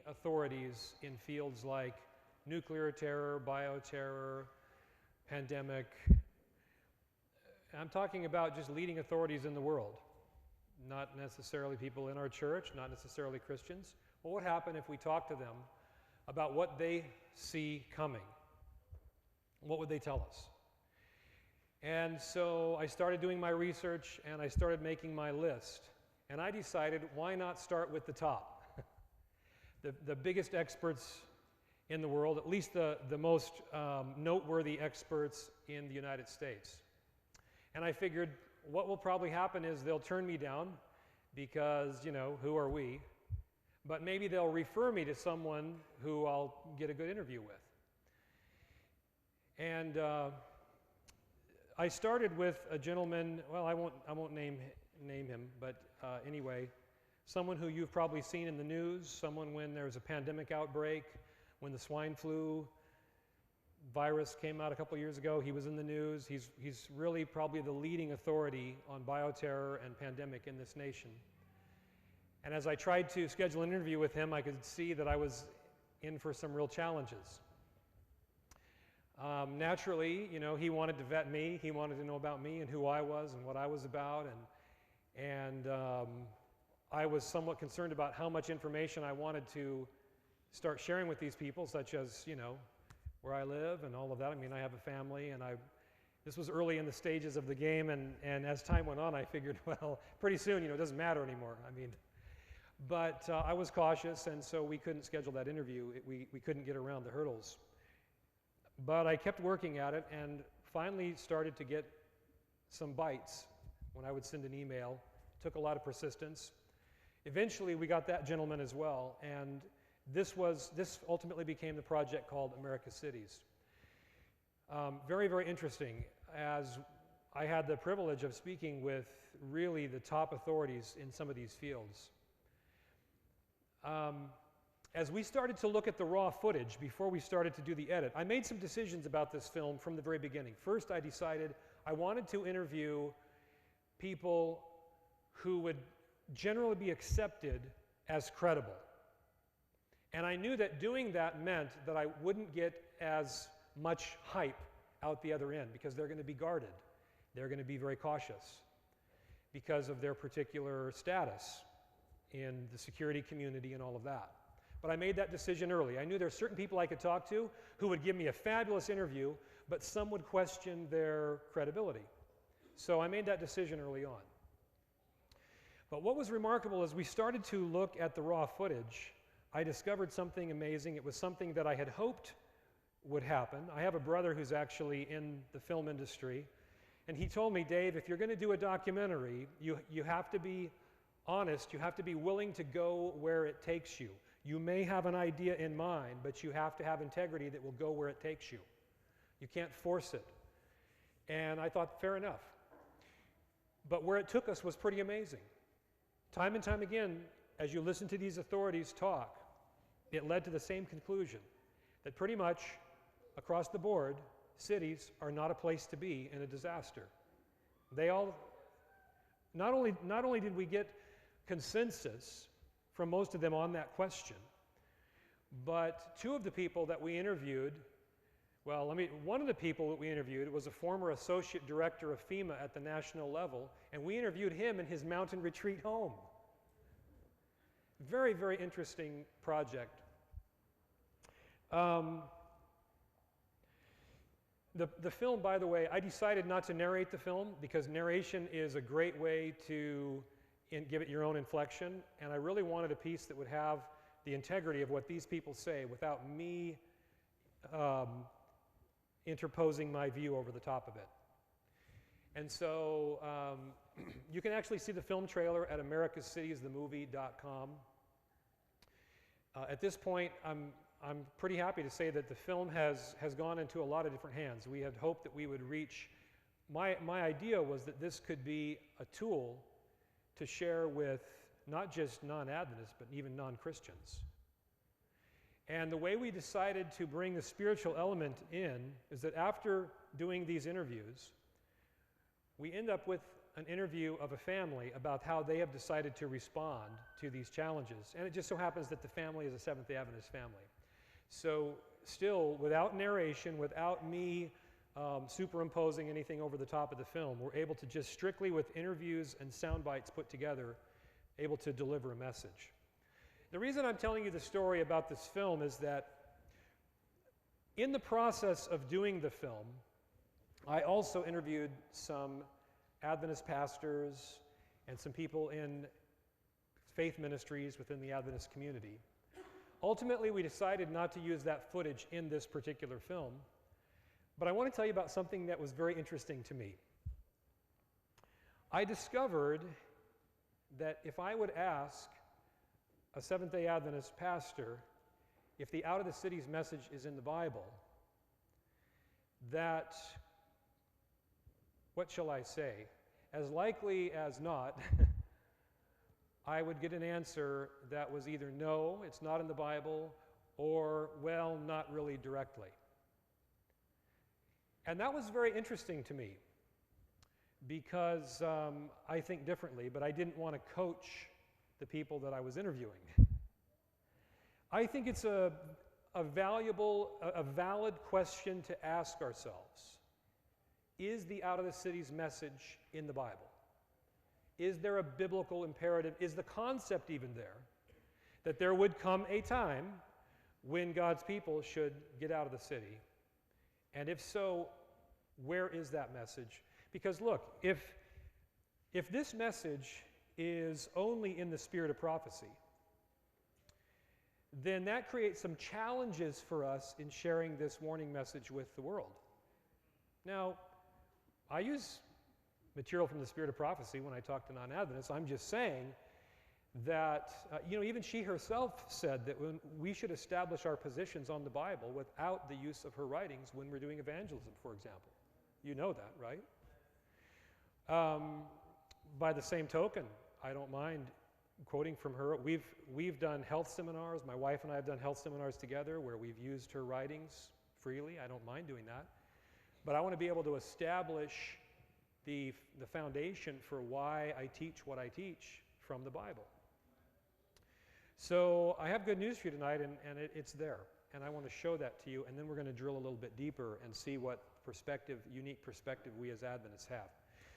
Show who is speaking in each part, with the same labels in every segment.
Speaker 1: authorities in fields like nuclear terror, bioterror, pandemic. I'm talking about just leading authorities in the world, not necessarily people in our church, not necessarily Christians. What would happen if we talked to them about what they see coming? What would they tell us? And so I started doing my research and I started making my list. And I decided, why not start with the top? the biggest experts in the world, at least the most noteworthy experts in the United States. And I figured what will probably happen is they'll turn me down because, you know, who are we? But maybe they'll refer me to someone who I'll get a good interview with. And I started with a gentleman, well, I won't name him, but anyway, someone who you've probably seen in the news, someone when there's a pandemic outbreak, when the swine flu virus came out a couple years ago, he was in the news. He's really probably the leading authority on bioterror and pandemic in this nation. And as I tried to schedule an interview with him, I could see that I was in for some real challenges. Naturally, you know, he wanted to vet me. He wanted to know about me and who I was and what I was about. And I was somewhat concerned about how much information I wanted to start sharing with these people, such as, you know, where I live and all of that. I mean, I have a family, and this was early in the stages of the game, and as time went on, I figured, well, pretty soon, you know, it doesn't matter anymore. I mean, but I was cautious, and so we couldn't schedule that interview. We couldn't get around the hurdles. But I kept working at it and finally started to get some bites when I would send an email. It took a lot of persistence. Eventually, we got that gentleman as well, and this ultimately became the project called America's Cities. Very, very interesting, as I had the privilege of speaking with really the top authorities in some of these fields. As we started to look at the raw footage before we started to do the edit, I made some decisions about this film from the very beginning. First, I decided I wanted to interview people who would generally be accepted as credible. And I knew that doing that meant that I wouldn't get as much hype out the other end, because they're going to be guarded. They're going to be very cautious because of their particular status in the security community and all of that. But I made that decision early. I knew there were certain people I could talk to who would give me a fabulous interview, but some would question their credibility. So I made that decision early on. But what was remarkable is we started to look at the raw footage. I discovered something amazing. It was something that I had hoped would happen. I have a brother who's actually in the film industry, and he told me, Dave, if you're going to do a documentary, you have to be honest. You have to be willing to go where it takes you. You may have an idea in mind, but you have to have integrity that will go where it takes you. You can't force it. And I thought, fair enough. But where it took us was pretty amazing. Time and time again, as you listen to these authorities talk, it led to the same conclusion, that pretty much across the board, cities are not a place to be in a disaster. They all, not only did we get consensus from most of them on that question, but two of the people that we interviewed, one of the people that we interviewed was a former associate director of FEMA at the national level, and we interviewed him in his mountain retreat home. Very, very interesting project. The film, by the way, I decided not to narrate the film because narration is a great way to give it your own inflection, and I really wanted a piece that would have the integrity of what these people say without me interposing my view over the top of it. And so you can actually see the film trailer at americascitiesthemovie.com. At this point, I'm pretty happy to say that the film has gone into a lot of different hands. We had hoped that we would reach, my idea was that this could be a tool to share with not just non-Adventists, but even non-Christians. And the way we decided to bring the spiritual element in is that after doing these interviews, we end up with an interview of a family about how they have decided to respond to these challenges. And it just so happens that the family is a Seventh-day Adventist family. So still, without narration, without me superimposing anything over the top of the film, we're able to just strictly with interviews and sound bites put together, able to deliver a message. The reason I'm telling you the story about this film is that in the process of doing the film, I also interviewed some Adventist pastors and some people in faith ministries within the Adventist community. Ultimately, we decided not to use that footage in this particular film, but I want to tell you about something that was very interesting to me. I discovered that if I would ask a Seventh-day Adventist pastor if the out of the city's message is in the Bible, that, what shall I say, as likely as not, I would get an answer that was either no, it's not in the Bible, or, well, not really directly. And that was very interesting to me because I think differently, but I didn't want to coach the people that I was interviewing. I think it's a valid question to ask ourselves. Is the out of the city's message in the Bible? Is there a biblical imperative? Is the concept even there that there would come a time when God's people should get out of the city? And if so, where is that message? Because look, if this message is only in the spirit of prophecy, then that creates some challenges for us in sharing this warning message with the world. Now, I use material from the spirit of prophecy when I talk to non-Adventists. I'm just saying that, even she herself said that when we should establish our positions on the Bible without the use of her writings when we're doing evangelism, for example. You know that, right? By the same token, I don't mind quoting from her. We've done health seminars. My wife and I have done health seminars together where we've used her writings freely. I don't mind doing that. But I want to be able to establish the foundation for why I teach what I teach from the Bible. So I have good news for you tonight, and it's there. And I want to show that to you, and then we're going to drill a little bit deeper and see what unique perspective we as Adventists have.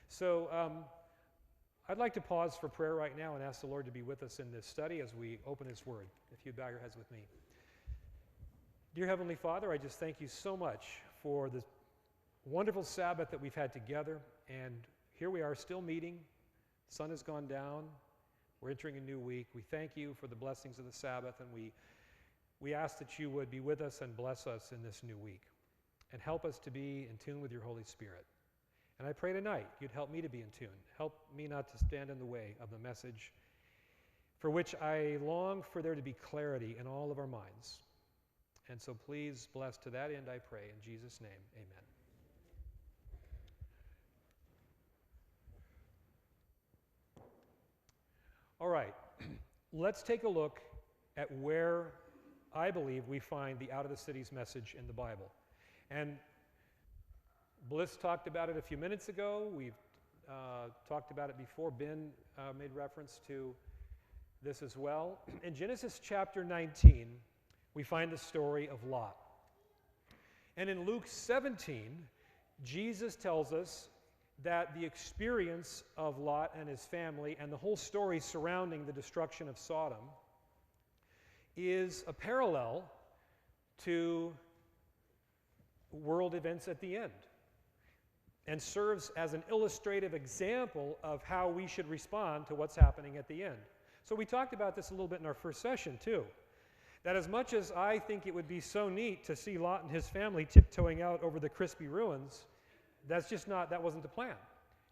Speaker 1: So I'd like to pause for prayer right now and ask the Lord to be with us in this study as we open His Word. If you'd bow your heads with me. Dear Heavenly Father, I just thank you so much for this wonderful Sabbath that we've had together, and here we are still meeting. The sun has gone down. We're entering a new week. We thank you for the blessings of the Sabbath, and we ask that you would be with us and bless us in this new week and help us to be in tune with your Holy Spirit. And I pray tonight you'd help me to be in tune. Help me not to stand in the way of the message for which I long for there to be clarity in all of our minds. And so please bless to that end, I pray. In Jesus' name, amen. All right, let's take a look at where I believe we find the out of the city's message in the Bible. And Bliss talked about it a few minutes ago. We've talked about it before. Ben made reference to this as well. In Genesis chapter 19, we find the story of Lot. And in Luke 17, Jesus tells us that the experience of Lot and his family and the whole story surrounding the destruction of Sodom is a parallel to world events at the end and serves as an illustrative example of how we should respond to what's happening at the end. So we talked about this a little bit in our first session too, that as much as I think it would be so neat to see Lot and his family tiptoeing out over the crispy ruins, that wasn't the plan.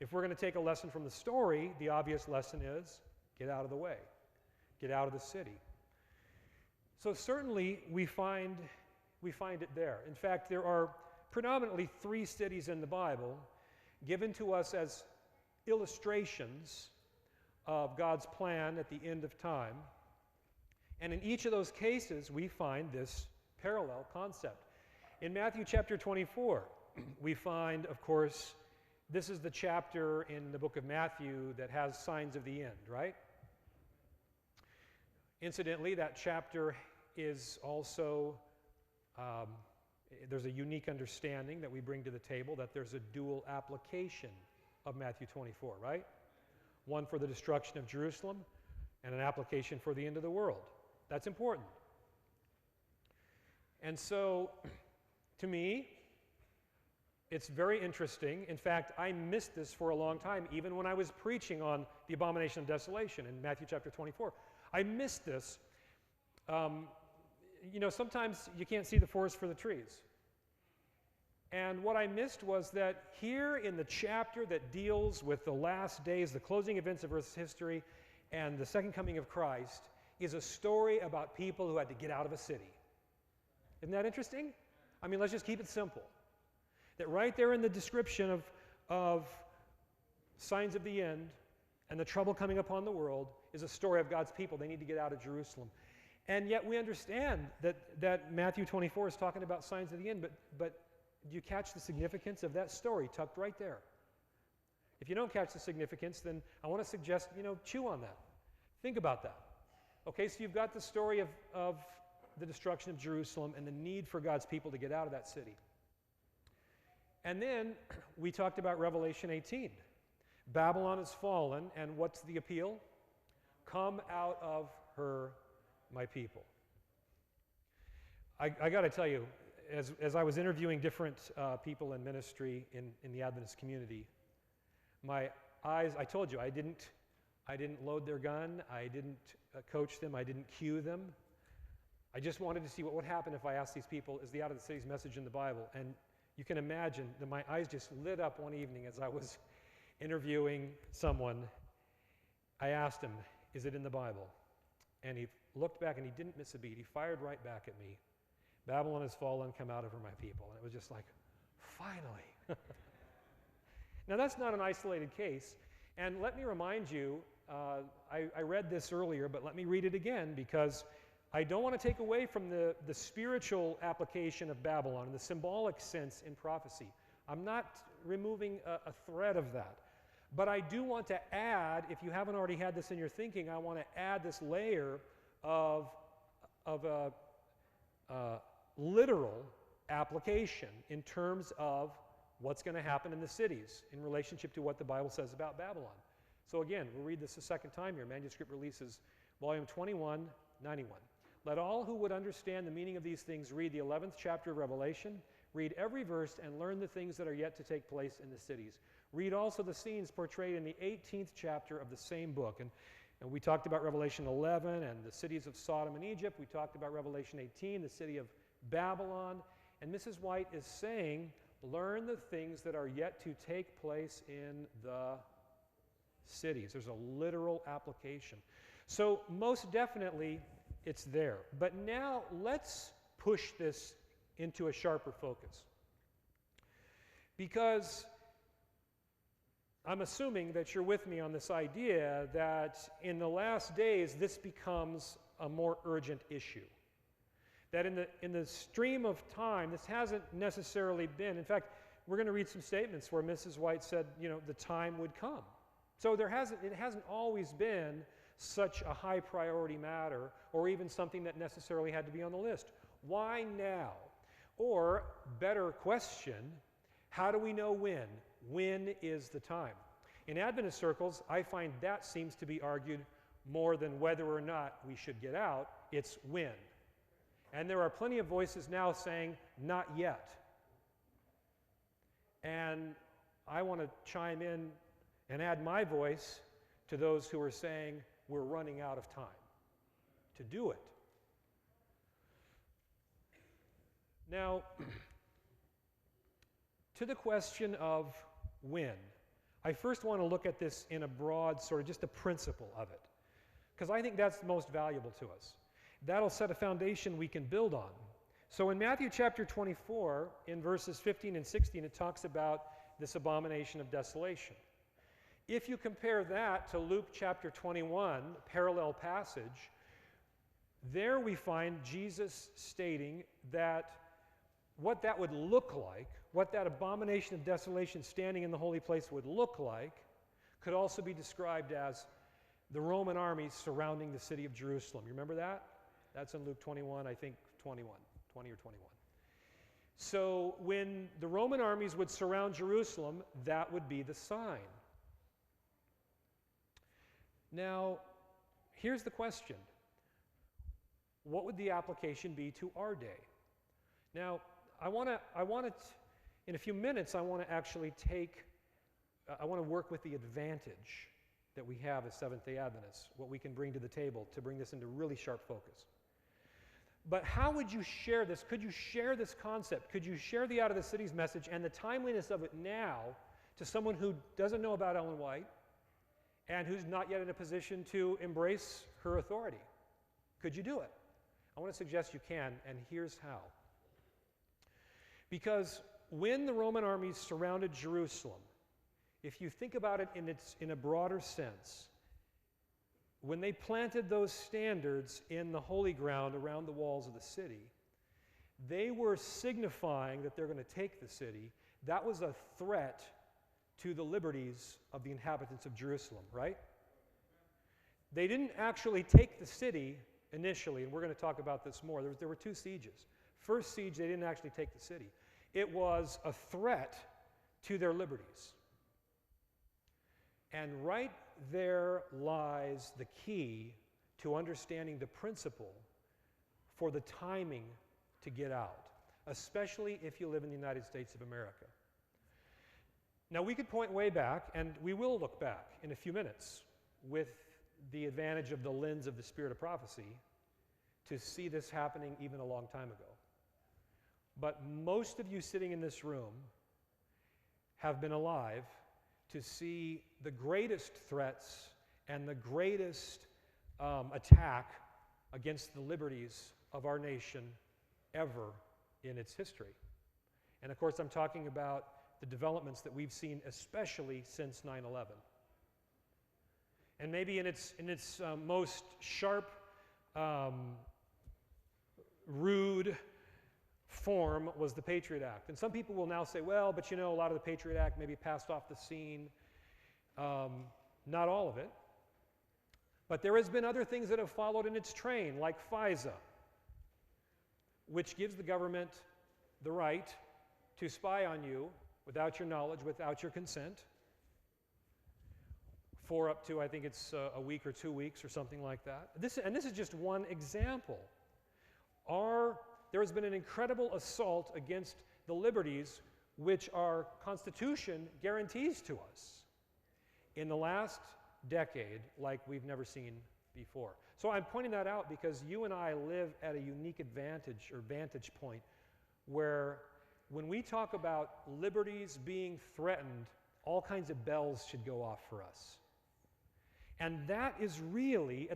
Speaker 1: If we're going to take a lesson from the story, the obvious lesson is get out of the way, get out of the city. So certainly we find it there. In fact, there are predominantly 3 cities in the Bible given to us as illustrations of God's plan at the end of time. And in each of those cases, we find this parallel concept. In Matthew chapter 24, we find, of course, This is the chapter in the book of Matthew that has signs of the end, right? Incidentally, that chapter is also, there's a unique understanding that we bring to the table that there's a dual application of Matthew 24, right? One for the destruction of Jerusalem and an application for the end of the world. That's important. And so, to me, it's very interesting. In fact, I missed this for a long time, even when I was preaching on the abomination of desolation in Matthew chapter 24. I missed this. You know, sometimes you can't see the forest for the trees. And what I missed was that here in the chapter that deals with the last days, the closing events of Earth's history, and the second coming of Christ, is a story about people who had to get out of a city. Isn't that interesting? I mean, let's just keep it simple. That right there in the description of signs of the end and the trouble coming upon the world is a story of God's people. They need to get out of Jerusalem. And yet we understand that Matthew 24 is talking about signs of the end, but do you catch the significance of that story tucked right there? If you don't catch the significance, then I want to suggest, chew on that. Think about that. Okay, so you've got the story of the destruction of Jerusalem and the need for God's people to get out of that city. And then we talked about Revelation 18. Babylon has fallen, and what's the appeal? Come out of her, my people. I got to tell you, as I was interviewing different people in ministry in the Adventist community, my eyes, I told you, I didn't load their gun, I didn't coach them, I didn't cue them. I just wanted to see what would happen if I asked these people, is the out of the city's message in the Bible? And you can imagine that my eyes just lit up one evening as I was interviewing someone. I asked him, is it in the Bible? And he looked back and he didn't miss a beat. He fired right back at me. Babylon has fallen, come out of her, my people. And it was just like, finally. Now that's not an isolated case. And let me remind you, I read this earlier, but let me read it again because I don't want to take away from the spiritual application of Babylon, the symbolic sense in prophecy. I'm not removing a thread of that. But I do want to add, if you haven't already had this in your thinking, I want to add this layer of a literal application in terms of what's going to happen in the cities in relationship to what the Bible says about Babylon. So again, we'll read this a second time here. Manuscript Releases, Volume 21, 91. Let all who would understand the meaning of these things read the 11th chapter of Revelation, read every verse, and learn the things that are yet to take place in the cities. Read also the scenes portrayed in the 18th chapter of the same book. And we talked about Revelation 11 and the cities of Sodom and Egypt. We talked about Revelation 18, the city of Babylon. And Mrs. White is saying, learn the things that are yet to take place in the cities. There's a literal application. So most definitely, it's there. But now let's push this into a sharper focus. Because I'm assuming that you're with me on this idea that in the last days, this becomes a more urgent issue. That in the stream of time, this hasn't necessarily been. In fact, we're going to read some statements where Mrs. White said, the time would come. So it hasn't always been such a high priority matter or even something that necessarily had to be on the list. Why now? Or, better question, how do we know when? When is the time? In Adventist circles, I find that seems to be argued more than whether or not we should get out, it's when. And there are plenty of voices now saying, not yet. And I want to chime in and add my voice to those who are saying we're running out of time to do it. Now, to the question of when, I first want to look at this in a broad sort of just the principle of it, because I think that's most valuable to us. That'll set a foundation we can build on. So in Matthew chapter 24, in verses 15 and 16, it talks about this abomination of desolation. If you compare that to Luke chapter 21, parallel passage, there we find Jesus stating that what that would look like, what that abomination of desolation standing in the holy place would look like, could also be described as the Roman armies surrounding the city of Jerusalem. You remember that? That's in Luke 21, I think 21, 20 or 21. So when the Roman armies would surround Jerusalem, that would be the sign. Now, here's the question. What would the application be to our day? Now, in a few minutes, I want to actually I want to work with the advantage that we have as Seventh-day Adventists, what we can bring to the table to bring this into really sharp focus. But how would you share this? Could you share this concept? Could you share the Out of the Cities message and the timeliness of it now to someone who doesn't know about Ellen White and who's not yet in a position to embrace her authority? Could you do it? I want to suggest you can, and here's how. Because when the Roman armies surrounded Jerusalem, if you think about it in a broader sense, when they planted those standards in the holy ground around the walls of the city, they were signifying that they're going to take the city. That was a threat to the liberties of the inhabitants of Jerusalem, right? They didn't actually take the city initially, and we're going to talk about this more. There were two sieges. First siege, they didn't actually take the city. It was a threat to their liberties. And right there lies the key to understanding the principle for the timing to get out, especially if you live in the United States of America. Now, we could point way back, and we will look back in a few minutes with the advantage of the lens of the Spirit of prophecy to see this happening even a long time ago. But most of you sitting in this room have been alive to see the greatest threats and the greatest attack against the liberties of our nation ever in its history. And of course, I'm talking about the developments that we've seen, especially since 9/11. And maybe in its most sharp, rude form was the Patriot Act. And some people will now say, well, but you know, a lot of the Patriot Act maybe passed off the scene. Not all of it. But there has been other things that have followed in its train, like FISA, which gives the government the right to spy on you without your knowledge, without your consent, for up to, I think it's a week or 2 weeks or something like that. This is just one example. There has been an incredible assault against the liberties which our Constitution guarantees to us in the last decade like we've never seen before. So I'm pointing that out because you and I live at a unique advantage or vantage point where when we talk about liberties being threatened, all kinds of bells should go off for us. And that is really,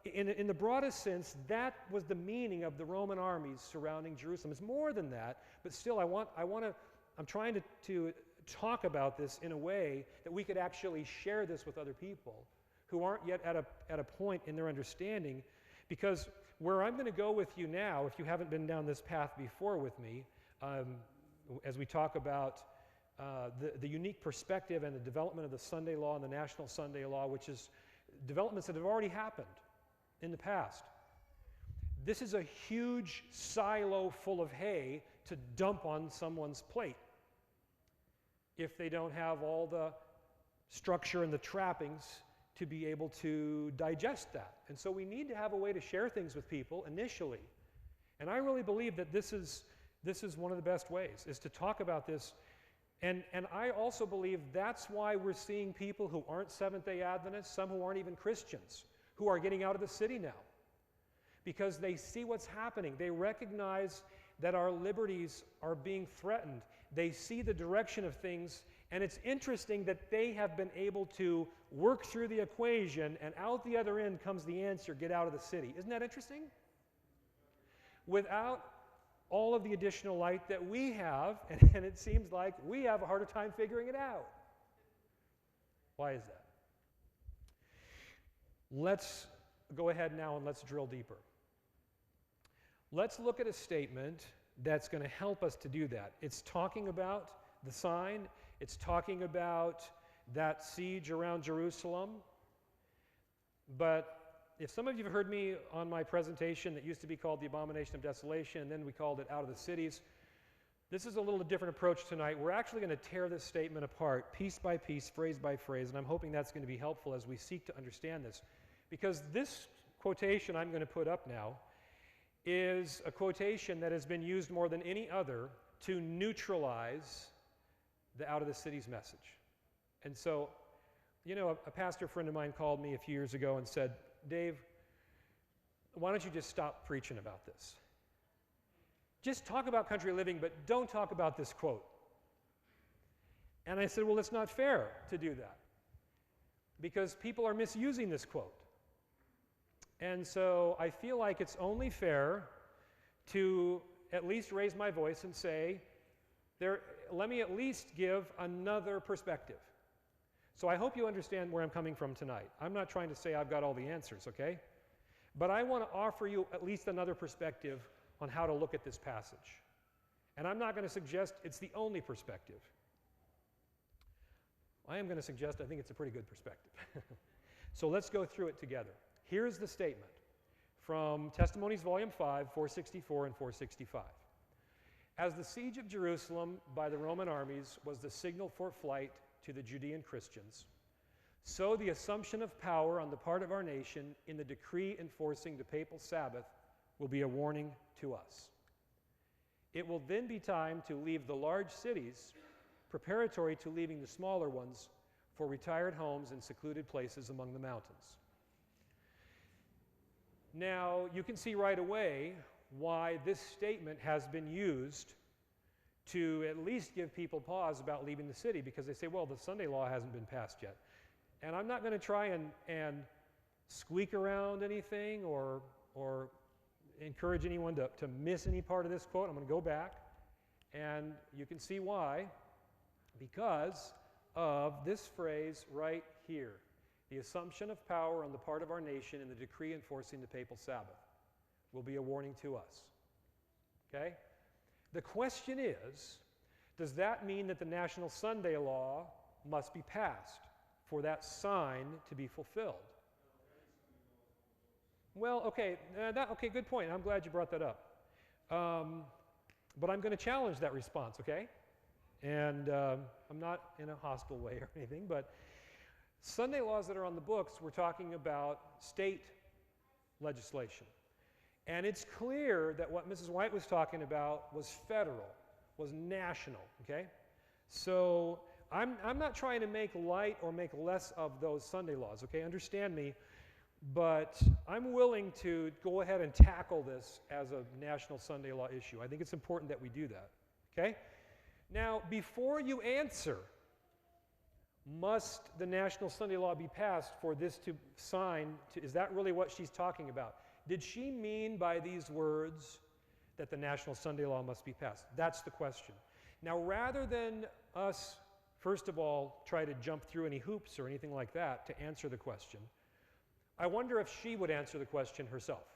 Speaker 1: in the broadest sense, that was the meaning of the Roman armies surrounding Jerusalem. It's more than that, but still I'm trying to talk about this in a way that we could actually share this with other people who aren't yet at a point in their understanding, because where I'm going to go with you now, if you haven't been down this path before with me, as we talk about the unique perspective and the development of the Sunday law and the national Sunday law, which is developments that have already happened in the past. This is a huge silo full of hay to dump on someone's plate if they don't have all the structure and the trappings to be able to digest that. And so we need to have a way to share things with people initially. And I really believe that this is one of the best ways, is to talk about this. And I also believe that's why we're seeing people who aren't Seventh-day Adventists, some who aren't even Christians, who are getting out of the city now. Because they see what's happening. They recognize that our liberties are being threatened. They see the direction of things, and it's interesting that they have been able to work through the equation, and out the other end comes the answer, get out of the city. Isn't that interesting? Without all of the additional light that we have, and it seems like we have a harder time figuring it out. Why is that? Let's go ahead now and let's drill deeper. Let's look at a statement that's going to help us to do that. It's talking about the sign. It's talking about that siege around Jerusalem. But if some of you have heard me on my presentation that used to be called the Abomination of Desolation, and then we called it Out of the Cities, this is a little different approach tonight. We're actually going to tear this statement apart piece by piece, phrase by phrase, and I'm hoping that's going to be helpful as we seek to understand this. Because this quotation I'm going to put up now is a quotation that has been used more than any other to neutralize the Out of the Cities message. And so, you know, a pastor friend of mine called me a few years ago and said, Dave, why don't you just stop preaching about this? Just talk about country living, but don't talk about this quote. And I said, well, it's not fair to do that because people are misusing this quote. And so I feel like it's only fair to at least raise my voice and say, let me at least give another perspective. So I hope you understand where I'm coming from tonight. I'm not trying to say I've got all the answers, okay? But I want to offer you at least another perspective on how to look at this passage. And I'm not going to suggest it's the only perspective. I am going to suggest I think it's a pretty good perspective. So let's go through it together. Here's the statement from Testimonies, Volume 5, 464 and 465. As the siege of Jerusalem by the Roman armies was the signal for flight to the Judean Christians, so the assumption of power on the part of our nation in the decree enforcing the Papal Sabbath will be a warning to us. It will then be time to leave the large cities, preparatory to leaving the smaller ones for retired homes and secluded places among the mountains. Now, you can see right away why this statement has been used to at least give people pause about leaving the city, because they say, well, the Sunday law hasn't been passed yet. And I'm not going to try and squeak around anything or encourage anyone to miss any part of this quote. I'm going to go back, and you can see why, because of this phrase right here, the assumption of power on the part of our nation in the decree enforcing the Papal Sabbath will be a warning to us. Okay? The question is, does that mean that the National Sunday Law must be passed for that sign to be fulfilled? Well, okay, good point. I'm glad you brought that up. But I'm going to challenge that response, okay? And I'm not in a hostile way or anything, but Sunday laws that are on the books, we're talking about state legislation. And it's clear that what Mrs. White was talking about was federal, was national, okay? So I'm not trying to make light or make less of those Sunday laws, okay? Understand me, but I'm willing to go ahead and tackle this as a national Sunday law issue. I think it's important that we do that, okay? Now, before you answer, must the national Sunday law be passed for this to sign? Is that really what she's talking about? Did she mean by these words that the national Sunday law must be passed? That's the question. Now, rather than us, first of all, try to jump through any hoops or anything like that to answer the question, I wonder if she would answer the question herself.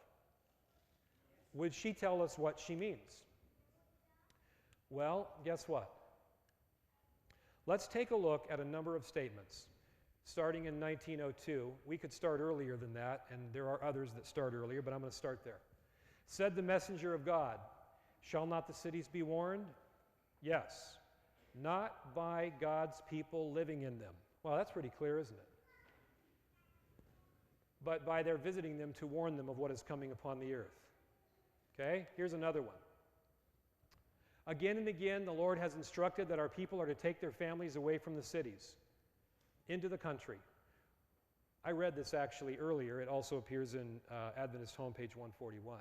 Speaker 1: Would she tell us what she means? Well, guess what? Let's take a look at a number of statements. Starting in 1902, we could start earlier than that, and there are others that start earlier, but I'm going to start there. Said the messenger of God, shall not the cities be warned? Yes, not by God's people living in them. Well, that's pretty clear, isn't it? But by their visiting them to warn them of what is coming upon the earth. Okay, here's another one. Again and again, the Lord has instructed that our people are to take their families away from the cities into the country. I read this actually earlier. It also appears in Adventist Home, page 141,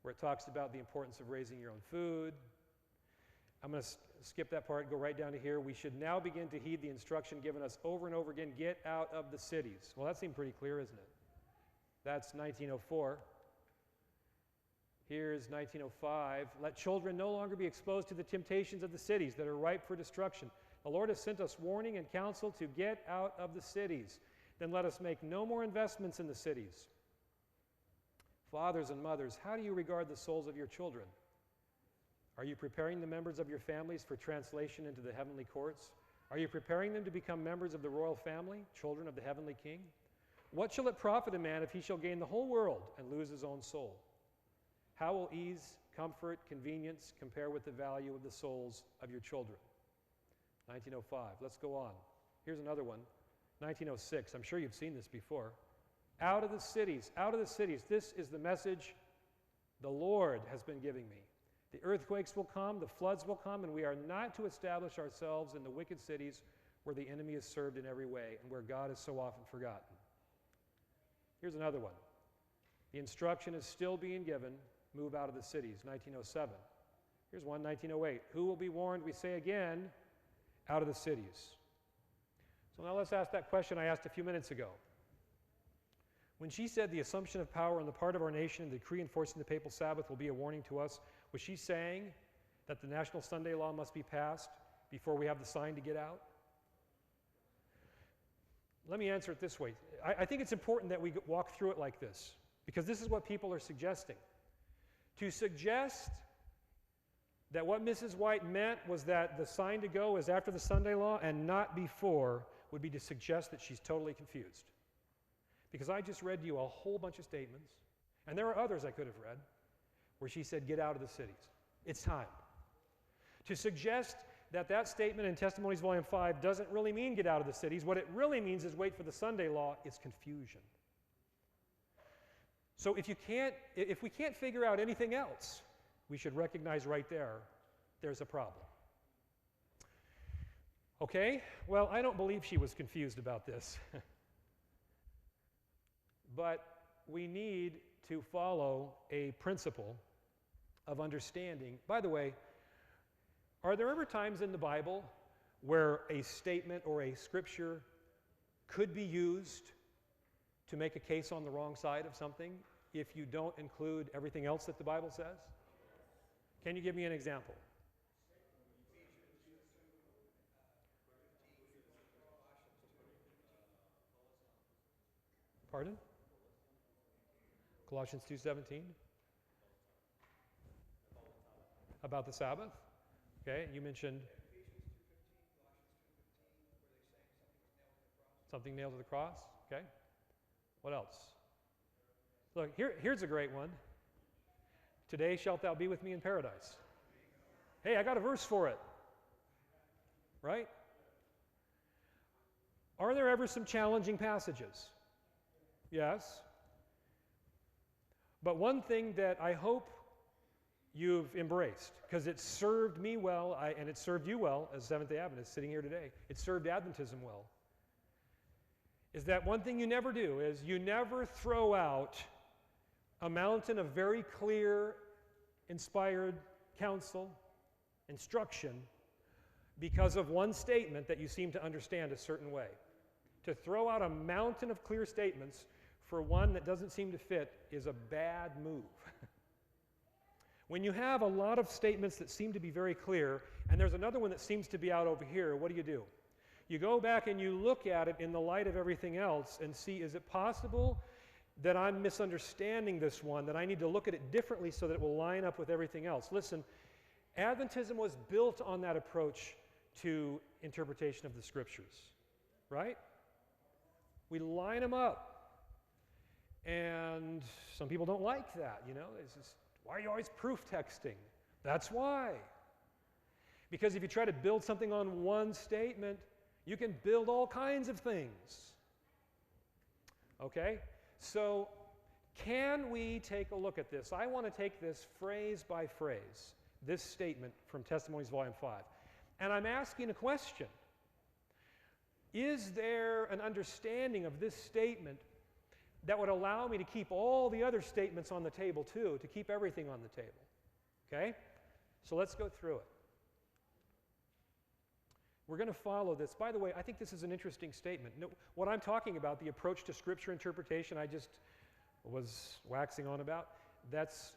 Speaker 1: where it talks about the importance of raising your own food. I'm going to skip that part and go right down to here. We should now begin to heed the instruction given us over and over again, get out of the cities. Well, that seemed pretty clear, isn't it? That's 1904. Here's 1905. Let children no longer be exposed to the temptations of the cities that are ripe for destruction. The Lord has sent us warning and counsel to get out of the cities. Then let us make no more investments in the cities. Fathers and mothers, how do you regard the souls of your children? Are you preparing the members of your families for translation into the heavenly courts? Are you preparing them to become members of the royal family, children of the heavenly King? What shall it profit a man if he shall gain the whole world and lose his own soul? How will ease, comfort, convenience compare with the value of the souls of your children? 1905. Let's go on. Here's another one. 1906. I'm sure you've seen this before. Out of the cities, out of the cities. This is the message the Lord has been giving me. The earthquakes will come, the floods will come, and we are not to establish ourselves in the wicked cities where the enemy is served in every way and where God is so often forgotten. Here's another one. The instruction is still being given, move out of the cities, 1907. Here's one, 1908. Who will be warned, we say again, out of the cities? So now let's ask that question I asked a few minutes ago. When she said the assumption of power on the part of our nation and the decree enforcing the papal Sabbath will be a warning to us, was she saying that the national Sunday law must be passed before we have the sign to get out? Let me answer it this way. I think it's important that we walk through it like this, because this is what people are suggesting. To suggest that what Mrs. White meant was that the sign to go is after the Sunday law and not before would be to suggest that she's totally confused. Because I just read you a whole bunch of statements, and there are others I could have read, where she said, get out of the cities. It's time. To suggest that that statement in Testimonies Volume 5 doesn't really mean get out of the cities. What it really means is wait for the Sunday law is confusion. So if we can't figure out anything else, we should recognize right there, there's a problem. Okay, well, I don't believe she was confused about this. But we need to follow a principle of understanding. By the way, are there ever times in the Bible where a statement or a scripture could be used to make a case on the wrong side of something if you don't include everything else that the Bible says? Can you give me an example? Pardon? Colossians 2:17? About the Sabbath? Okay, you mentioned something nailed to the cross. Okay. What else? Look, here's a great one. Today shalt thou be with me in paradise. Hey, I got a verse for it. Right? Are there ever some challenging passages? Yes. But one thing that I hope you've embraced, because it served me well, and it served you well as Seventh-day Adventist sitting here today, it served Adventism well, is that one thing you never do is you never throw out a mountain of very clear, inspired counsel, instruction, because of one statement that you seem to understand a certain way. To throw out a mountain of clear statements for one that doesn't seem to fit is a bad move. When you have a lot of statements that seem to be very clear, and there's another one that seems to be out over here, what do? You go back and you look at it in the light of everything else and see, is it possible that I'm misunderstanding this one, that I need to look at it differently so that it will line up with everything else? Listen, Adventism was built on that approach to interpretation of the Scriptures, right? We line them up. And some people don't like that, you know. It's just, why are you always proof texting? That's why. Because if you try to build something on one statement, you can build all kinds of things. Okay? So, can we take a look at this? I want to take this phrase by phrase, this statement from Testimonies Volume 5. And I'm asking a question. Is there an understanding of this statement that would allow me to keep all the other statements on the table too, to keep everything on the table? Okay? So let's go through it. We're going to follow this. By the way, I think this is an interesting statement. No, what I'm talking about, the approach to Scripture interpretation I just was waxing on about,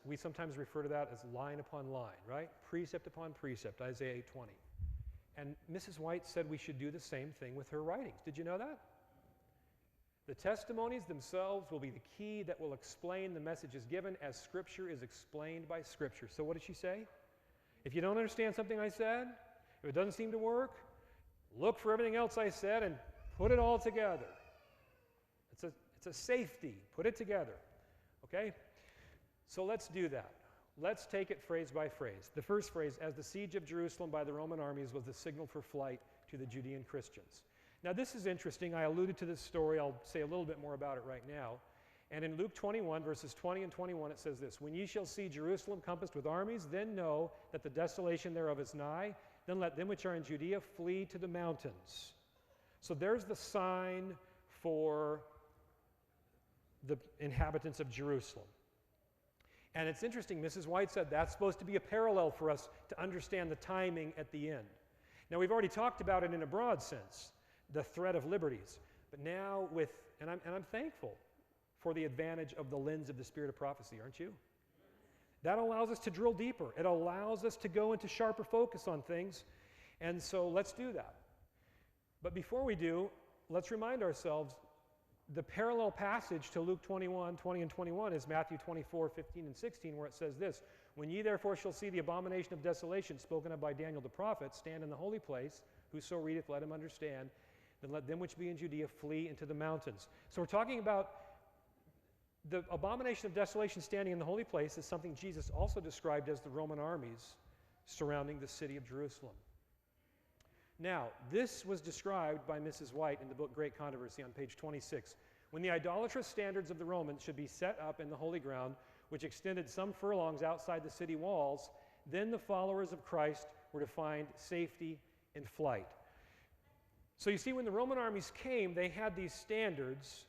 Speaker 1: we sometimes refer to that as line upon line, right? Precept upon precept, Isaiah 8:20. And Mrs. White said we should do the same thing with her writings. Did you know that? The testimonies themselves will be the key that will explain the messages given as Scripture is explained by Scripture. So what did she say? If you don't understand something I said, if it doesn't seem to work, look for everything else I said and put it all together. It's a safety. Put it together. Okay? So let's do that. Let's take it phrase by phrase. The first phrase, as the siege of Jerusalem by the Roman armies was the signal for flight to the Judean Christians. Now this is interesting. I alluded to this story. I'll say a little bit more about it right now. And in Luke 21, verses 20 and 21, it says this, "When ye shall see Jerusalem compassed with armies, then know that the desolation thereof is nigh. Then let them which are in Judea flee to the mountains." So there's the sign for the inhabitants of Jerusalem. And it's interesting, Mrs. White said that's supposed to be a parallel for us to understand the timing at the end. Now we've already talked about it in a broad sense, the threat of liberties. But now I'm thankful for the advantage of the lens of the spirit of prophecy, aren't you? That allows us to drill deeper. It allows us to go into sharper focus on things. And so let's do that. But before we do, let's remind ourselves the parallel passage to Luke 21, 20 and 21 is Matthew 24, 15 and 16, where it says this, "When ye therefore shall see the abomination of desolation spoken of by Daniel the prophet stand in the holy place, whoso readeth, let him understand, then let them which be in Judea flee into the mountains." So we're talking about the abomination of desolation standing in the holy place is something Jesus also described as the Roman armies surrounding the city of Jerusalem. Now, this was described by Mrs. White in the book Great Controversy on page 26. "When the idolatrous standards of the Romans should be set up in the holy ground, which extended some furlongs outside the city walls, then the followers of Christ were to find safety in flight." So you see, when the Roman armies came, they had these standards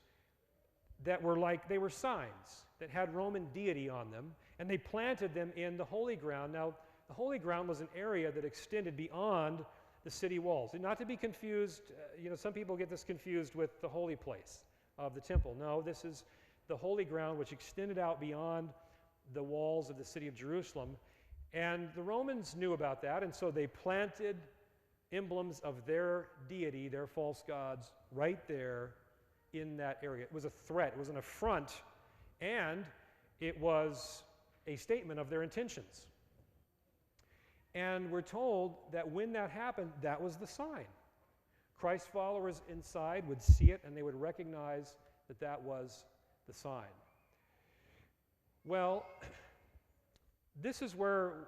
Speaker 1: that they were signs that had Roman deity on them, and they planted them in the holy ground. Now, the holy ground was an area that extended beyond the city walls. And not to be confused, some people get this confused with the holy place of the temple. No, this is the holy ground which extended out beyond the walls of the city of Jerusalem. And the Romans knew about that, and so they planted emblems of their deity, their false gods, right there in that area. It was a threat, it was an affront, and it was a statement of their intentions. And we're told that when that happened, that was the sign. Christ's followers inside would see it and they would recognize that that was the sign. Well, this is where,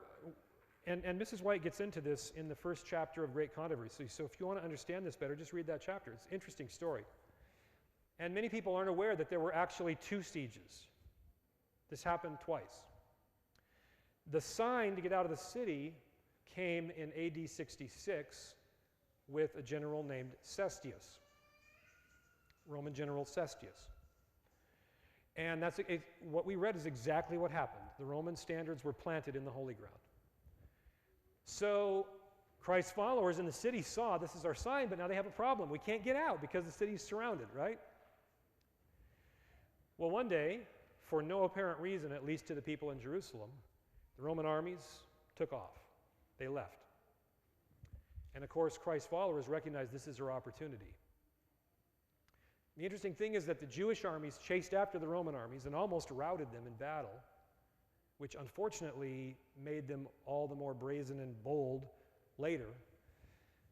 Speaker 1: and Mrs. White gets into this in the first chapter of Great Controversy. So if you want to understand this better, just read that chapter. It's an interesting story. And many people aren't aware that there were actually 2 sieges. This happened twice. The sign to get out of the city came in AD 66 with a general named Cestius, Roman general Cestius. And what we read is exactly what happened. The Roman standards were planted in the holy ground. So Christ's followers in the city saw this is our sign, but now they have a problem. We can't get out because the city is surrounded, right? Well, one day, for no apparent reason, at least to the people in Jerusalem, the Roman armies took off. They left. And of course, Christ's followers recognized this is our opportunity. The interesting thing is that the Jewish armies chased after the Roman armies and almost routed them in battle, which unfortunately made them all the more brazen and bold later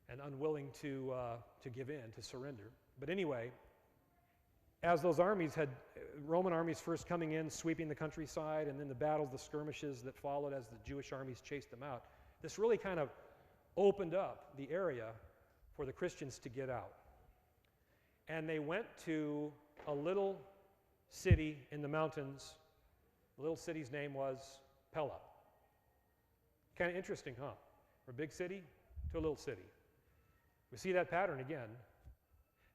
Speaker 1: and unwilling to give in, to surrender. But anyway, as those Roman armies first coming in, sweeping the countryside, and then the battles, the skirmishes that followed as the Jewish armies chased them out, this really kind of opened up the area for the Christians to get out. And they went to a little city in the mountains. The little city's name was Pella. Kind of interesting, huh? From a big city to a little city. We see that pattern again.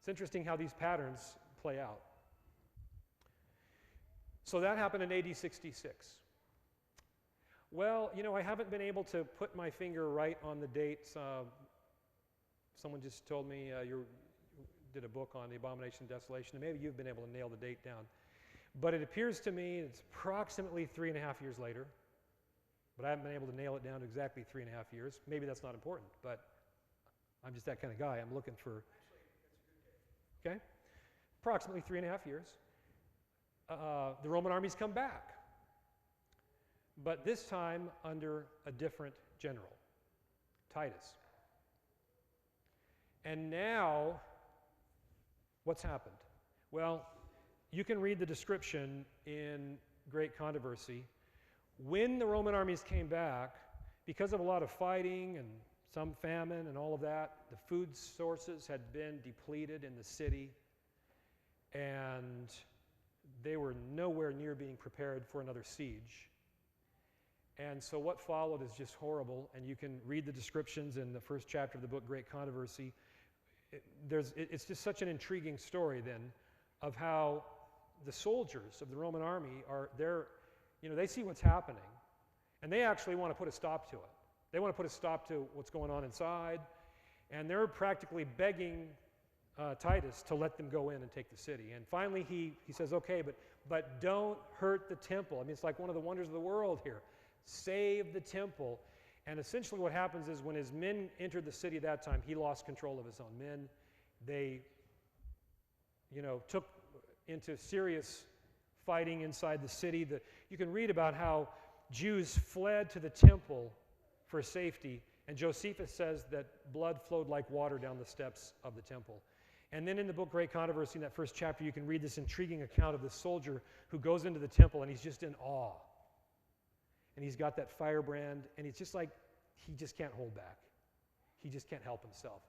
Speaker 1: It's interesting how these patterns play out. So that happened in AD 66. Well, I haven't been able to put my finger right on the dates. Someone just told me you did a book on the abomination of desolation, and maybe you've been able to nail the date down. But it appears to me it's approximately 3.5 years later, but I haven't been able to nail it down to exactly 3.5 years. Maybe that's not important, but I'm just that kind of guy. I'm looking for... Okay? Approximately 3.5 years. The Roman armies come back. but this time under a different general, Titus. And now, what's happened? Well, you can read the description in Great Controversy. When the Roman armies came back, because of a lot of fighting and some famine and all of that, the food sources had been depleted in the city, and they were nowhere near being prepared for another siege. And so what followed is just horrible, and you can read the descriptions in the first chapter of the book, Great Controversy. It's just such an intriguing story then of how the soldiers of the Roman army they see what's happening, and they actually want to put a stop to it. They want to put a stop to what's going on inside, and they're practically begging Titus to let them go in and take the city. And finally he says, okay, but don't hurt the temple. I mean, it's like one of the wonders of the world here. Save the temple. And essentially what happens is when his men entered the city at that time, he lost control of his own men. They, took into serious fighting inside the city. You can read about how Jews fled to the temple for safety, and Josephus says that blood flowed like water down the steps of the temple. And then in the book Great Controversy, in that first chapter, you can read this intriguing account of this soldier who goes into the temple and he's just in awe. And he's got that firebrand, and it's just like he just can't hold back. He just can't help himself.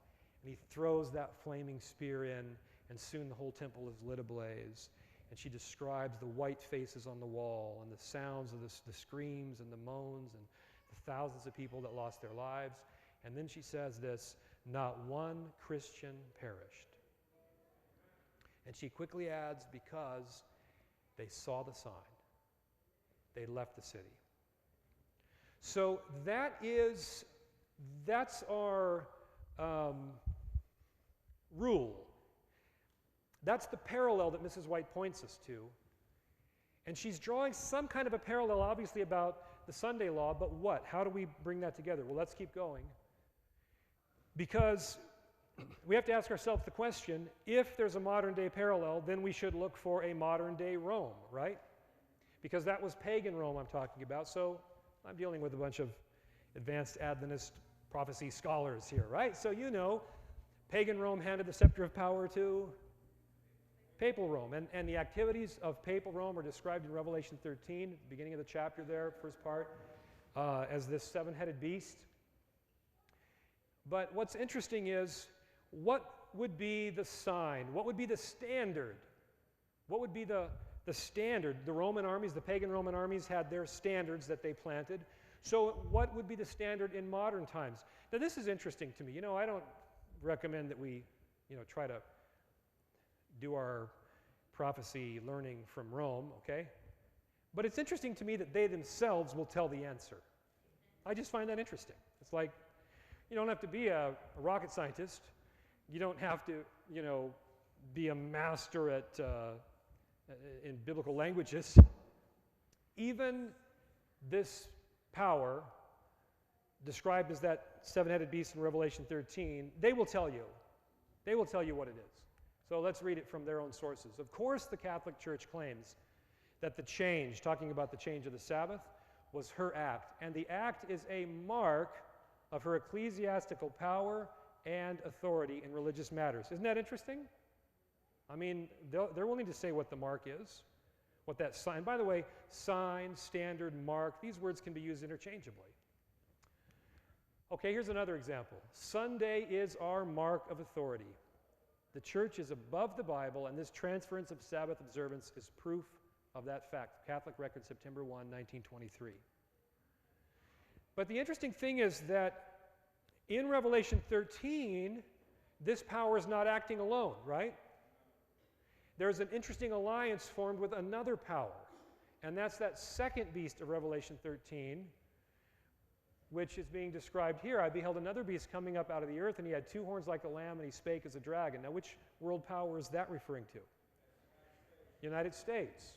Speaker 1: And he throws that flaming spear in, and soon the whole temple is lit ablaze. And she describes the white faces on the wall and the sounds of the screams and the moans and the thousands of people that lost their lives. And then she says this, not one Christian perished. And she quickly adds, because they saw the sign. They left the city. So that's our rule. That's the parallel that Mrs. White points us to. And she's drawing some kind of a parallel, obviously, about the Sunday law, but what? How do we bring that together? Well, let's keep going. Because we have to ask ourselves the question, if there's a modern-day parallel, then we should look for a modern-day Rome, right? Because that was pagan Rome I'm talking about, so I'm dealing with a bunch of advanced Adventist prophecy scholars here, right? So pagan Rome handed the scepter of power to Papal Rome. And the activities of Papal Rome are described in Revelation 13, beginning of the chapter there, first part, as this seven-headed beast. But what's interesting is, what would be the sign? What would be the standard? What would be the standard? The Roman armies, the pagan Roman armies, had their standards that they planted. So what would be the standard in modern times? Now this is interesting to me. I don't recommend that we try to do our prophecy learning from Rome, okay? But it's interesting to me that they themselves will tell the answer. I just find that interesting. It's like, you don't have to be a rocket scientist. You don't have to, be a master in biblical languages. Even this power, described as that seven-headed beast in Revelation 13, they will tell you. They will tell you what it is. So let's read it from their own sources. Of course, the Catholic Church claims that the change, talking about the change of the Sabbath, was her act. And the act is a mark of her ecclesiastical power and authority in religious matters. Isn't that interesting? I mean, they're willing to say what the mark is, what that sign. By the way, sign, standard, mark, these words can be used interchangeably. Okay, here's another example. Sunday is our mark of authority. The church is above the Bible, and this transference of Sabbath observance is proof of that fact. Catholic Record, September 1, 1923. But the interesting thing is that in Revelation 13, this power is not acting alone, right? There's an interesting alliance formed with another power, and that's that second beast of Revelation 13, which is being described here. I beheld another beast coming up out of the earth, and he had two horns like a lamb, and he spake as a dragon. Now, which world power is that referring to? United States.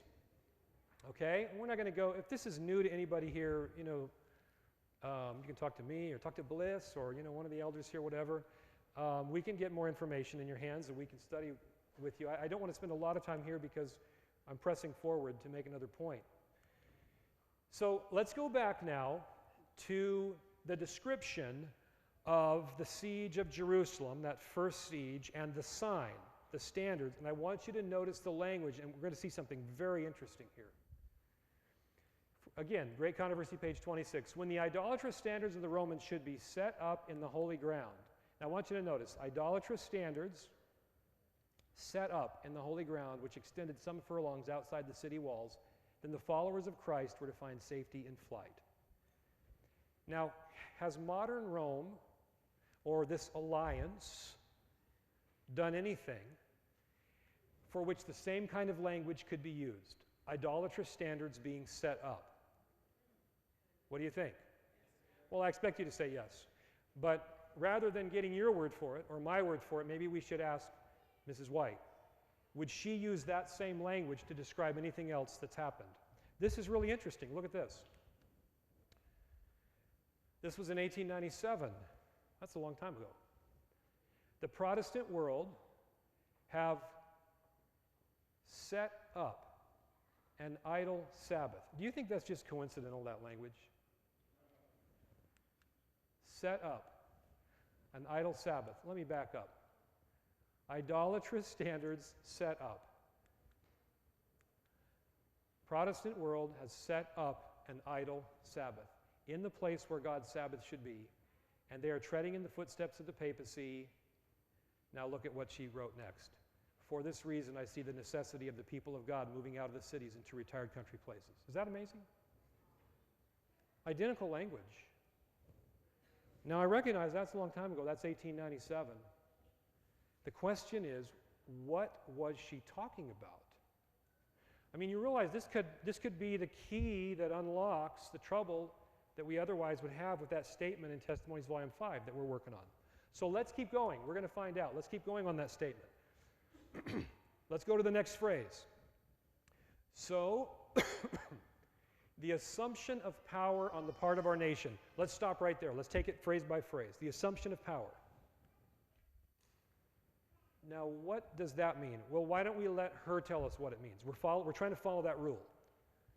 Speaker 1: Okay? And we're not going to go, if this is new to anybody here, you can talk to me or talk to Bliss or, one of the elders here, whatever. We can get more information in your hands and we can study with you. I don't want to spend a lot of time here because I'm pressing forward to make another point. So let's go back now to the description of the siege of Jerusalem, that first siege, and the sign, the standards. And I want you to notice the language, and we're going to see something very interesting here. Again, Great Controversy, page 26. When the idolatrous standards of the Romans should be set up in the holy ground. Now I want you to notice, idolatrous standards set up in the holy ground, which extended some furlongs outside the city walls, then the followers of Christ were to find safety in flight. Now, has modern Rome, or this alliance, done anything for which the same kind of language could be used? Idolatrous standards being set up. What do you think? Well, I expect you to say yes. But rather than getting your word for it, or my word for it, maybe we should ask Mrs. White. Would she use that same language to describe anything else that's happened? This is really interesting. Look at this. This was in 1897. That's a long time ago. The Protestant world have set up an idol Sabbath. Do you think that's just coincidental, that language? Set up an idol Sabbath. Let me back up. Idolatrous standards set up. Protestant world has set up an idol Sabbath in the place where God's Sabbath should be, and they are treading in the footsteps of the papacy. Now look at what she wrote next. For this reason, I see the necessity of the people of God moving out of the cities into retired country places. Is that amazing? Identical language. Now I recognize that's a long time ago. That's 1897. The question is, what was she talking about? I mean, you realize this could be the key that unlocks the trouble that we otherwise would have with that statement in Testimonies Volume 5 that we're working on. So let's keep going. We're going to find out. Let's keep going on that statement. Let's go to the next phrase. So, the assumption of power on the part of our nation. Let's stop right there. Let's take it phrase by phrase. The assumption of power. Now, what does that mean? Well, why don't we let her tell us what it means? We're trying to follow that rule.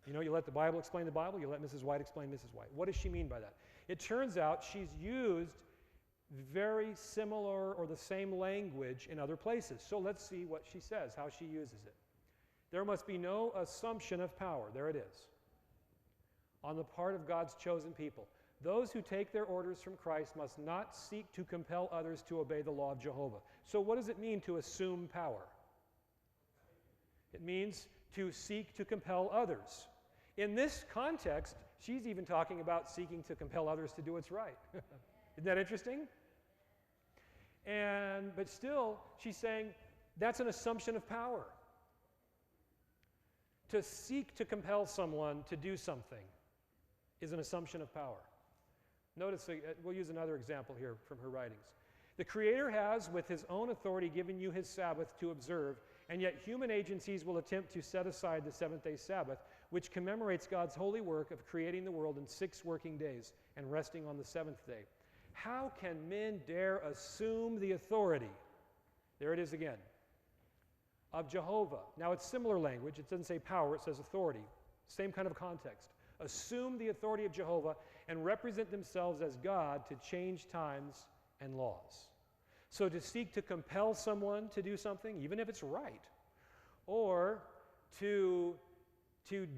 Speaker 1: You know, you let the Bible explain the Bible, you let Mrs. White explain Mrs. White. What does she mean by that? It turns out she's used very similar or the same language in other places. So let's see what she says, how she uses it. There must be no assumption of power. There it is. On the part of God's chosen people. Those who take their orders from Christ must not seek to compel others to obey the law of Jehovah. So what does it mean to assume power? It means to seek to compel others. In this context, she's even talking about seeking to compel others to do what's right. Isn't that interesting? But still, she's saying that's an assumption of power. To seek to compel someone to do something is an assumption of power. Notice, we'll use another example here from her writings. The Creator has, with His own authority, given you His Sabbath to observe, and yet human agencies will attempt to set aside the seventh-day Sabbath, which commemorates God's holy work of creating the world in 6 working days and resting on the 7th day. How can men dare assume the authority? There it is again. Of Jehovah. Now it's similar language. It doesn't say power, it says authority. Same kind of context. Assume the authority of Jehovah and represent themselves as God to change times and laws. So to seek to compel someone to do something, even if it's right, or to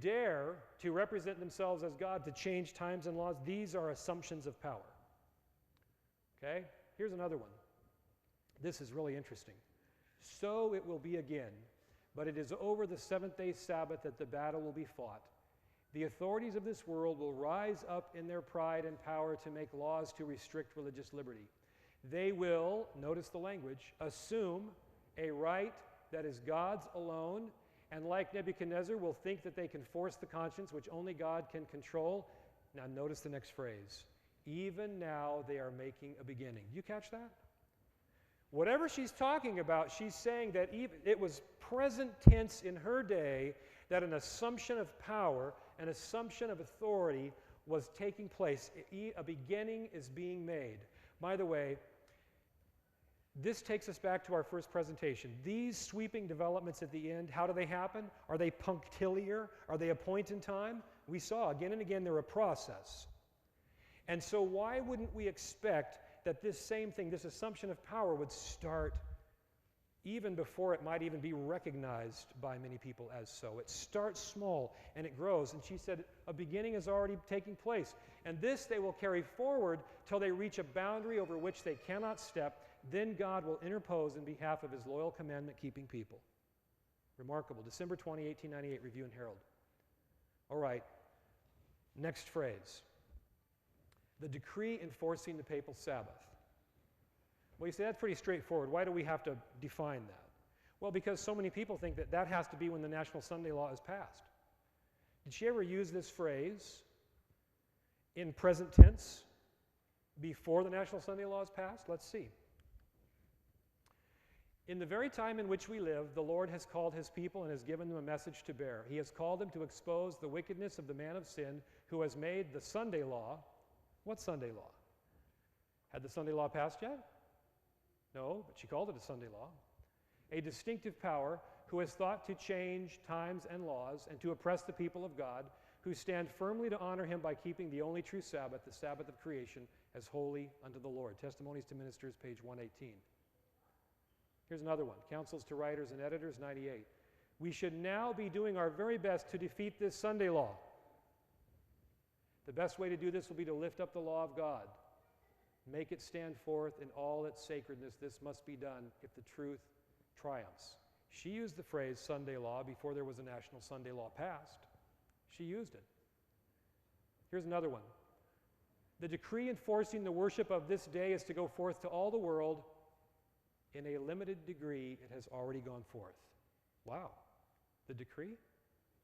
Speaker 1: dare to represent themselves as God to change times and laws, these are assumptions of power. Okay? Here's another one. This is really interesting. So it will be again, but it is over the 7th-day Sabbath that the battle will be fought. The authorities of this world will rise up in their pride and power to make laws to restrict religious liberty. They will, notice the language, assume a right that is God's alone, and like Nebuchadnezzar, will think that they can force the conscience which only God can control. Now notice the next phrase. Even now they are making a beginning. You catch that? Whatever she's talking about, she's saying that it was present tense in her day that an assumption of power, an assumption of authority was taking place. A beginning is being made. By the way, this takes us back to our first presentation. These sweeping developments at the end, how do they happen? Are they punctiliar? Are they a point in time? We saw again and again they're a process. And so why wouldn't we expect that this same thing, this assumption of power, would start even before it might even be recognized by many people as so? It starts small and it grows. And she said a beginning is already taking place. And this they will carry forward till they reach a boundary over which they cannot step. Then God will interpose in behalf of his loyal commandment-keeping people. Remarkable. December 20, 1898, Review and Herald. All right, next phrase. The decree enforcing the papal Sabbath. Well, you say that's pretty straightforward. Why do we have to define that? Well, because so many people think that that has to be when the National Sunday Law is passed. Did she ever use this phrase in present tense before the National Sunday Law is passed? Let's see. In the very time in which we live, the Lord has called his people and has given them a message to bear. He has called them to expose the wickedness of the man of sin who has made the Sunday Law. What Sunday law? Had the Sunday Law passed yet? No, but she called it a Sunday law. A distinctive power who has thought to change times and laws and to oppress the people of God, who stand firmly to honor him by keeping the only true Sabbath, the Sabbath of creation, as holy unto the Lord. Testimonies to Ministers, page 118. Here's another one. Counsels to Writers and Editors, 98. We should now be doing our very best to defeat this Sunday law. The best way to do this will be to lift up the law of God. Make it stand forth in all its sacredness. This must be done if the truth triumphs. She used the phrase Sunday law before there was a national Sunday law passed. She used it. Here's another one. The decree enforcing the worship of this day is to go forth to all the world. In a limited degree, it has already gone forth. Wow. The decree?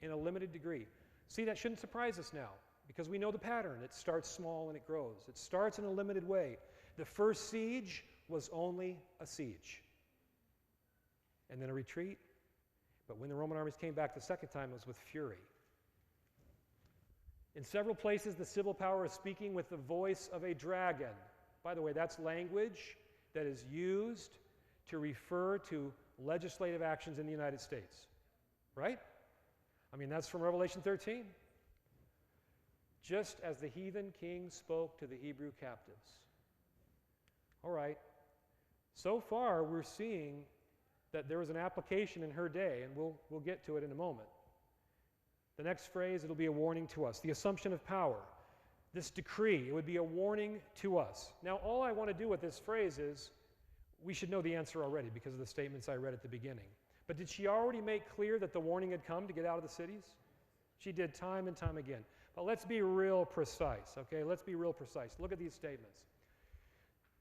Speaker 1: In a limited degree. See, that shouldn't surprise us now, because we know the pattern. It starts small and it grows. It starts in a limited way. The first siege was only a siege, and then a retreat. But when the Roman armies came back the second time, it was with fury. In several places, the civil power is speaking with the voice of a dragon. By the way, that's language that is used to refer to legislative actions in the United States, right? I mean, that's from Revelation 13. Just as the heathen king spoke to the Hebrew captives. All right. So far, we're seeing that there was an application in her day, and we'll get to it in a moment. The next phrase, it'll be a warning to us. The assumption of power. This decree, it would be a warning to us. Now, all I want to do with this phrase is, we should know the answer already because of the statements I read at the beginning. But did she already make clear that the warning had come to get out of the cities? She did time and time again. But let's be real precise, okay? Let's be real precise. Look at these statements.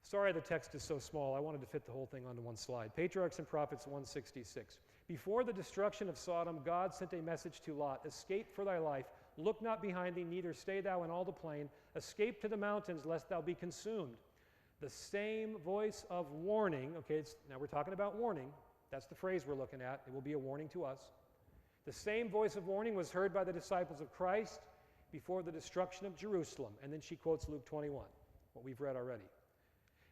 Speaker 1: Sorry the text is so small. I wanted to fit the whole thing onto one slide. Patriarchs and Prophets 166. Before the destruction of Sodom, God sent a message to Lot. Escape for thy life. Look not behind thee, neither stay thou in all the plain. Escape to the mountains, lest thou be consumed. The same voice of warning, okay, now we're talking about warning. That's the phrase we're looking at. It will be a warning to us. The same voice of warning was heard by the disciples of Christ before the destruction of Jerusalem. And then she quotes Luke 21, what we've read already.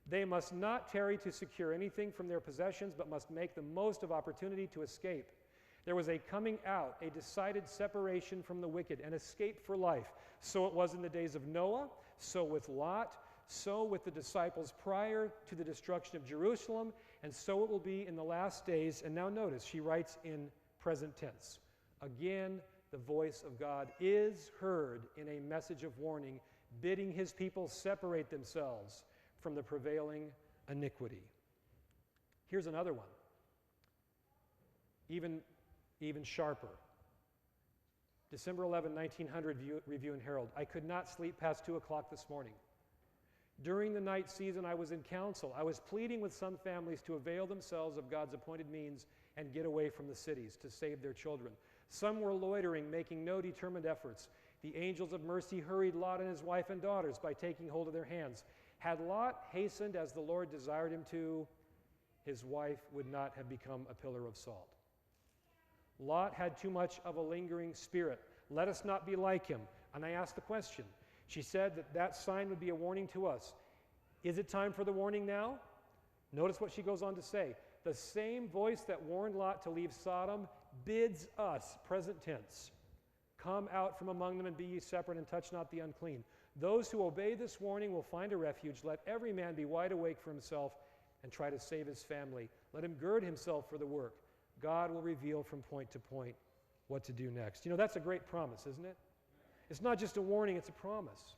Speaker 1: They must not tarry to secure anything from their possessions, but must make the most of opportunity to escape. There was a coming out, a decided separation from the wicked, an escape for life. So it was in the days of Noah, so with Lot, so with the disciples prior to the destruction of Jerusalem, and so it will be in the last days. And now notice, she writes in present tense. Again, the voice of God is heard in a message of warning, bidding his people separate themselves from the prevailing iniquity. Here's another one, even sharper. December 11, 1900, Review and Herald. I could not sleep past 2 o'clock this morning. During the night season, I was in council. I was pleading with some families to avail themselves of God's appointed means and get away from the cities to save their children. Some were loitering, making no determined efforts. The angels of mercy hurried Lot and his wife and daughters by taking hold of their hands. Had Lot hastened as the Lord desired him to, his wife would not have become a pillar of salt. Lot had too much of a lingering spirit. Let us not be like him. And I asked the question. She said that that sign would be a warning to us. Is it time for the warning now? Notice what she goes on to say. The same voice that warned Lot to leave Sodom bids us, present tense, Come out from among them and be ye separate and touch not the unclean. Those who obey this warning will find a refuge. Let every man be wide awake for himself and try to save his family. Let him gird himself for the work. God will reveal from point to point what to do next. You know, that's a great promise, isn't it? It's not just a warning, it's a promise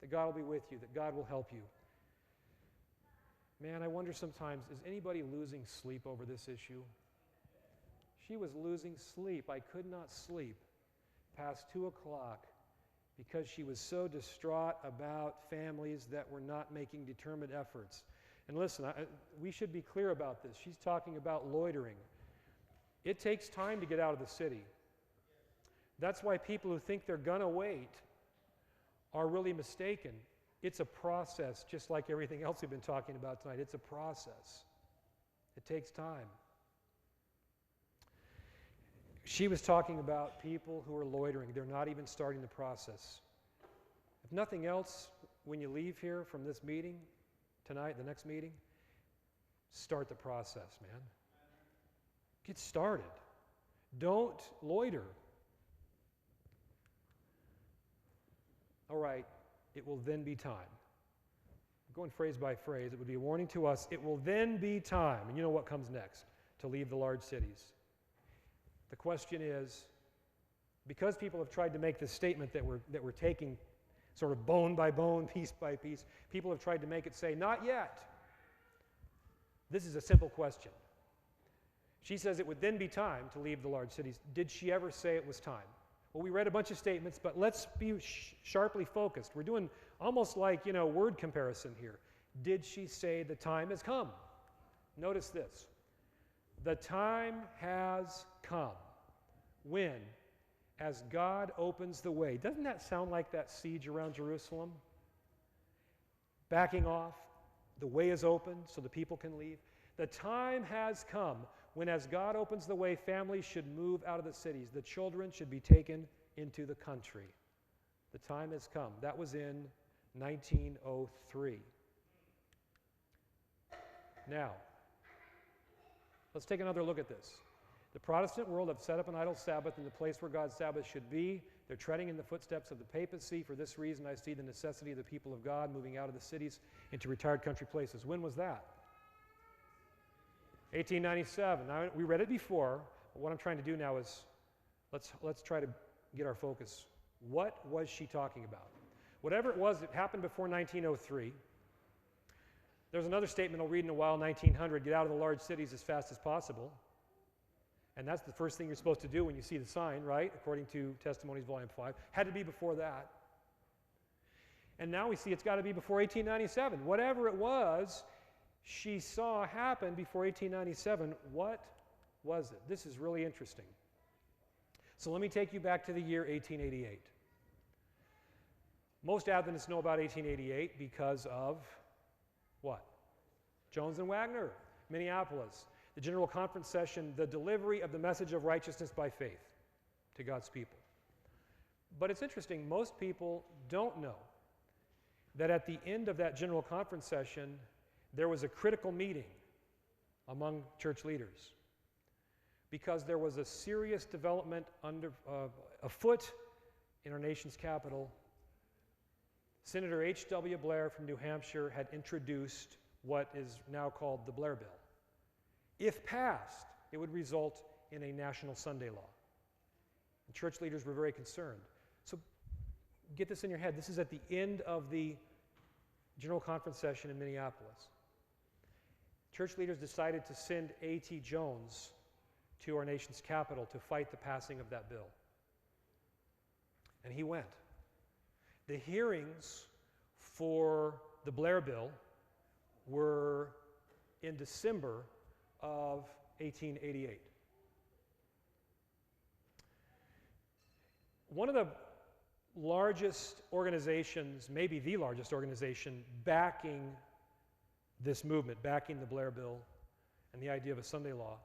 Speaker 1: that God will be with you, that God will help you. Man, I wonder sometimes, is anybody losing sleep over this issue? She was losing sleep. I could not sleep past 2 o'clock because she was so distraught about families that were not making determined efforts. And listen, we should be clear about this. She's talking about loitering. It takes time to get out of the city. That's why people who think they're going to wait are really mistaken. It's a process, just like everything else we've been talking about tonight. It's a process. It takes time. She was talking about people who are loitering. They're not even starting the process. If nothing else, when you leave here from this meeting tonight, the next meeting, start the process, man. Get started. Don't loiter. All right, it will then be time. I'm going phrase by phrase. It would be a warning to us. It will then be time. And you know what comes next? To leave the large cities. The question is, because people have tried to make this statement that we're taking sort of bone by bone, piece by piece, people have tried to make it say, not yet. This is a simple question. She says it would then be time to leave the large cities. Did she ever say it was time? Well, we read a bunch of statements, but let's be sharply focused. We're doing almost like, word comparison here. Did she say the time has come? Notice this. The time has come. When? As God opens the way. Doesn't that sound like that siege around Jerusalem? Backing off, the way is open so the people can leave. The time has come when, as God opens the way, families should move out of the cities. The children should be taken into the country. The time has come. That was in 1903. Now, let's take another look at this. The Protestant world have set up an idol Sabbath in the place where God's Sabbath should be. They're treading in the footsteps of the papacy. For this reason, I see the necessity of the people of God moving out of the cities into retired country places. When was that? 1897. Now, we read it before, but what I'm trying to do now is let's try to get our focus. What was she talking about? Whatever it was, it happened before 1903. There's another statement I'll read in a while, 1900, get out of the large cities as fast as possible. And that's the first thing you're supposed to do when you see the sign, right? According to Testimonies, Volume 5. Had to be before that. And now we see it's got to be before 1897. Whatever it was she saw happen before 1897, what was it? This is really interesting. So let me take you back to the year 1888. Most Adventists know about 1888 because of what? Jones and Wagner, Minneapolis. The General Conference session, the delivery of the message of righteousness by faith to God's people. But it's interesting, most people don't know that at the end of that General Conference session, there was a critical meeting among church leaders because there was a serious development afoot in our nation's capital. Senator H.W. Blair from New Hampshire had introduced what is now called the Blair Bill. If passed, it would result in a national Sunday law. And church leaders were very concerned. So get this in your head. This is at the end of the General Conference session in Minneapolis. Church leaders decided to send A.T. Jones to our nation's capital to fight the passing of that bill. And he went. The hearings for the Blair Bill were in December of 1888. One of the largest organizations, maybe the largest organization, backing this movement, backing the Blair Bill and the idea of a Sunday law,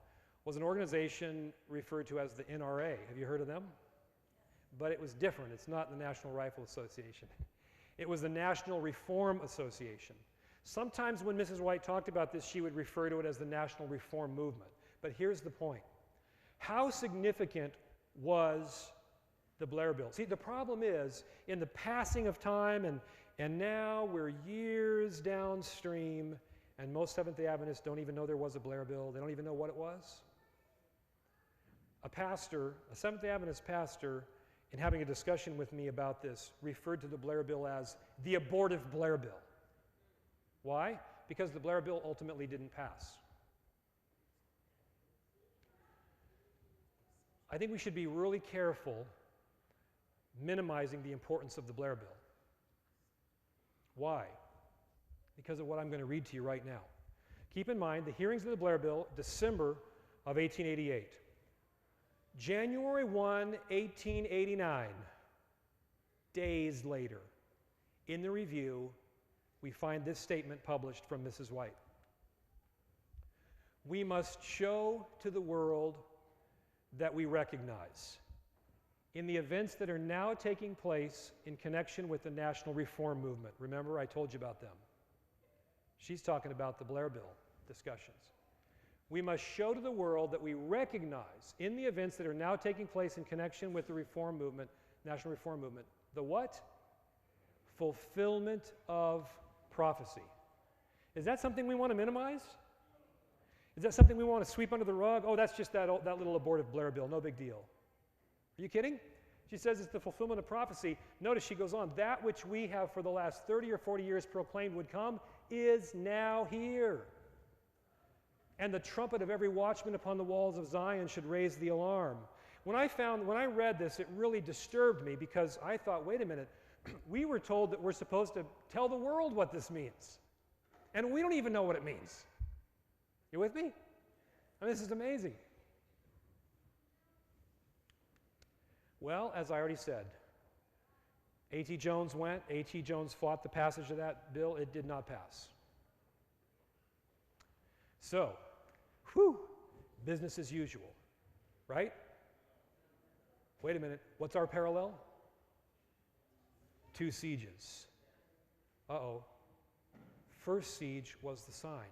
Speaker 1: was an organization referred to as the NRA. Have you heard of them? But it was different. It's not the National Rifle Association. It was the National Reform Association. Sometimes when Mrs. White talked about this, she would refer to it as the National Reform Movement. But here's the point. How significant was the Blair Bill. See, the problem is, in the passing of time, and now we're years downstream, and most Seventh-day Adventists don't even know there was a Blair Bill. They don't even know what it was. A pastor, a Seventh-day Adventist pastor, in having a discussion with me about this, referred to the Blair Bill as the abortive Blair Bill. Why? Because the Blair Bill ultimately didn't pass. I think we should be really careful minimizing the importance of the Blair Bill. Why? Because of what I'm going to read to you right now. Keep in mind, the hearings of the Blair Bill, December of 1888. January 1, 1889, days later, in the review, we find this statement published from Mrs. White. We must show to the world that we recognize in the events that are now taking place in connection with the national reform movement. Remember, I told you about them. She's talking about the Blair Bill discussions. We must show to the world that we recognize in the events that are now taking place in connection with the reform movement, national reform movement, the what? Fulfillment of prophecy. Is that something we want to minimize? Is that something we want to sweep under the rug? Oh, that's just that little abortive Blair Bill, no big deal. Are you kidding? She says it's the fulfillment of prophecy. Notice she goes on, that which we have for the last 30 or 40 years proclaimed would come is now here. And the trumpet of every watchman upon the walls of Zion should raise the alarm. When I read this, it really disturbed me because I thought, wait a minute, we were told that we're supposed to tell the world what this means. And we don't even know what it means. You with me? I mean, this is amazing. Well, as I already said, A.T. Jones went, A.T. Jones fought the passage of that bill, it did not pass. So, business as usual, right? Wait a minute, what's our parallel? 2 sieges. Uh-oh. First siege was the sign.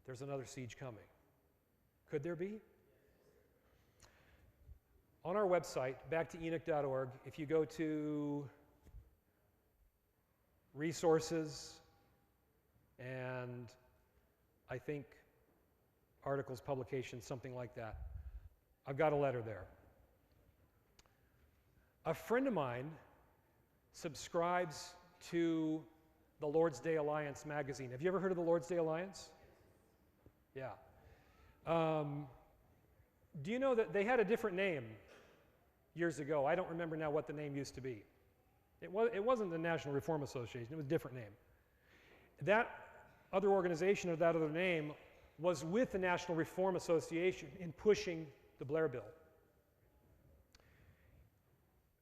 Speaker 1: There's another siege coming. Could there be? On our website, backtoenoch.org, if you go to resources and I think articles, publications, something like that, I've got a letter there. A friend of mine subscribes to the Lord's Day Alliance magazine. Have you ever heard of the Lord's Day Alliance? Yeah. Do you know that they had a different name years ago? I don't remember now what the name used to be. It wasn't the National Reform Association. It was a different name. That other organization or that other name was with the National Reform Association in pushing the Blair Bill.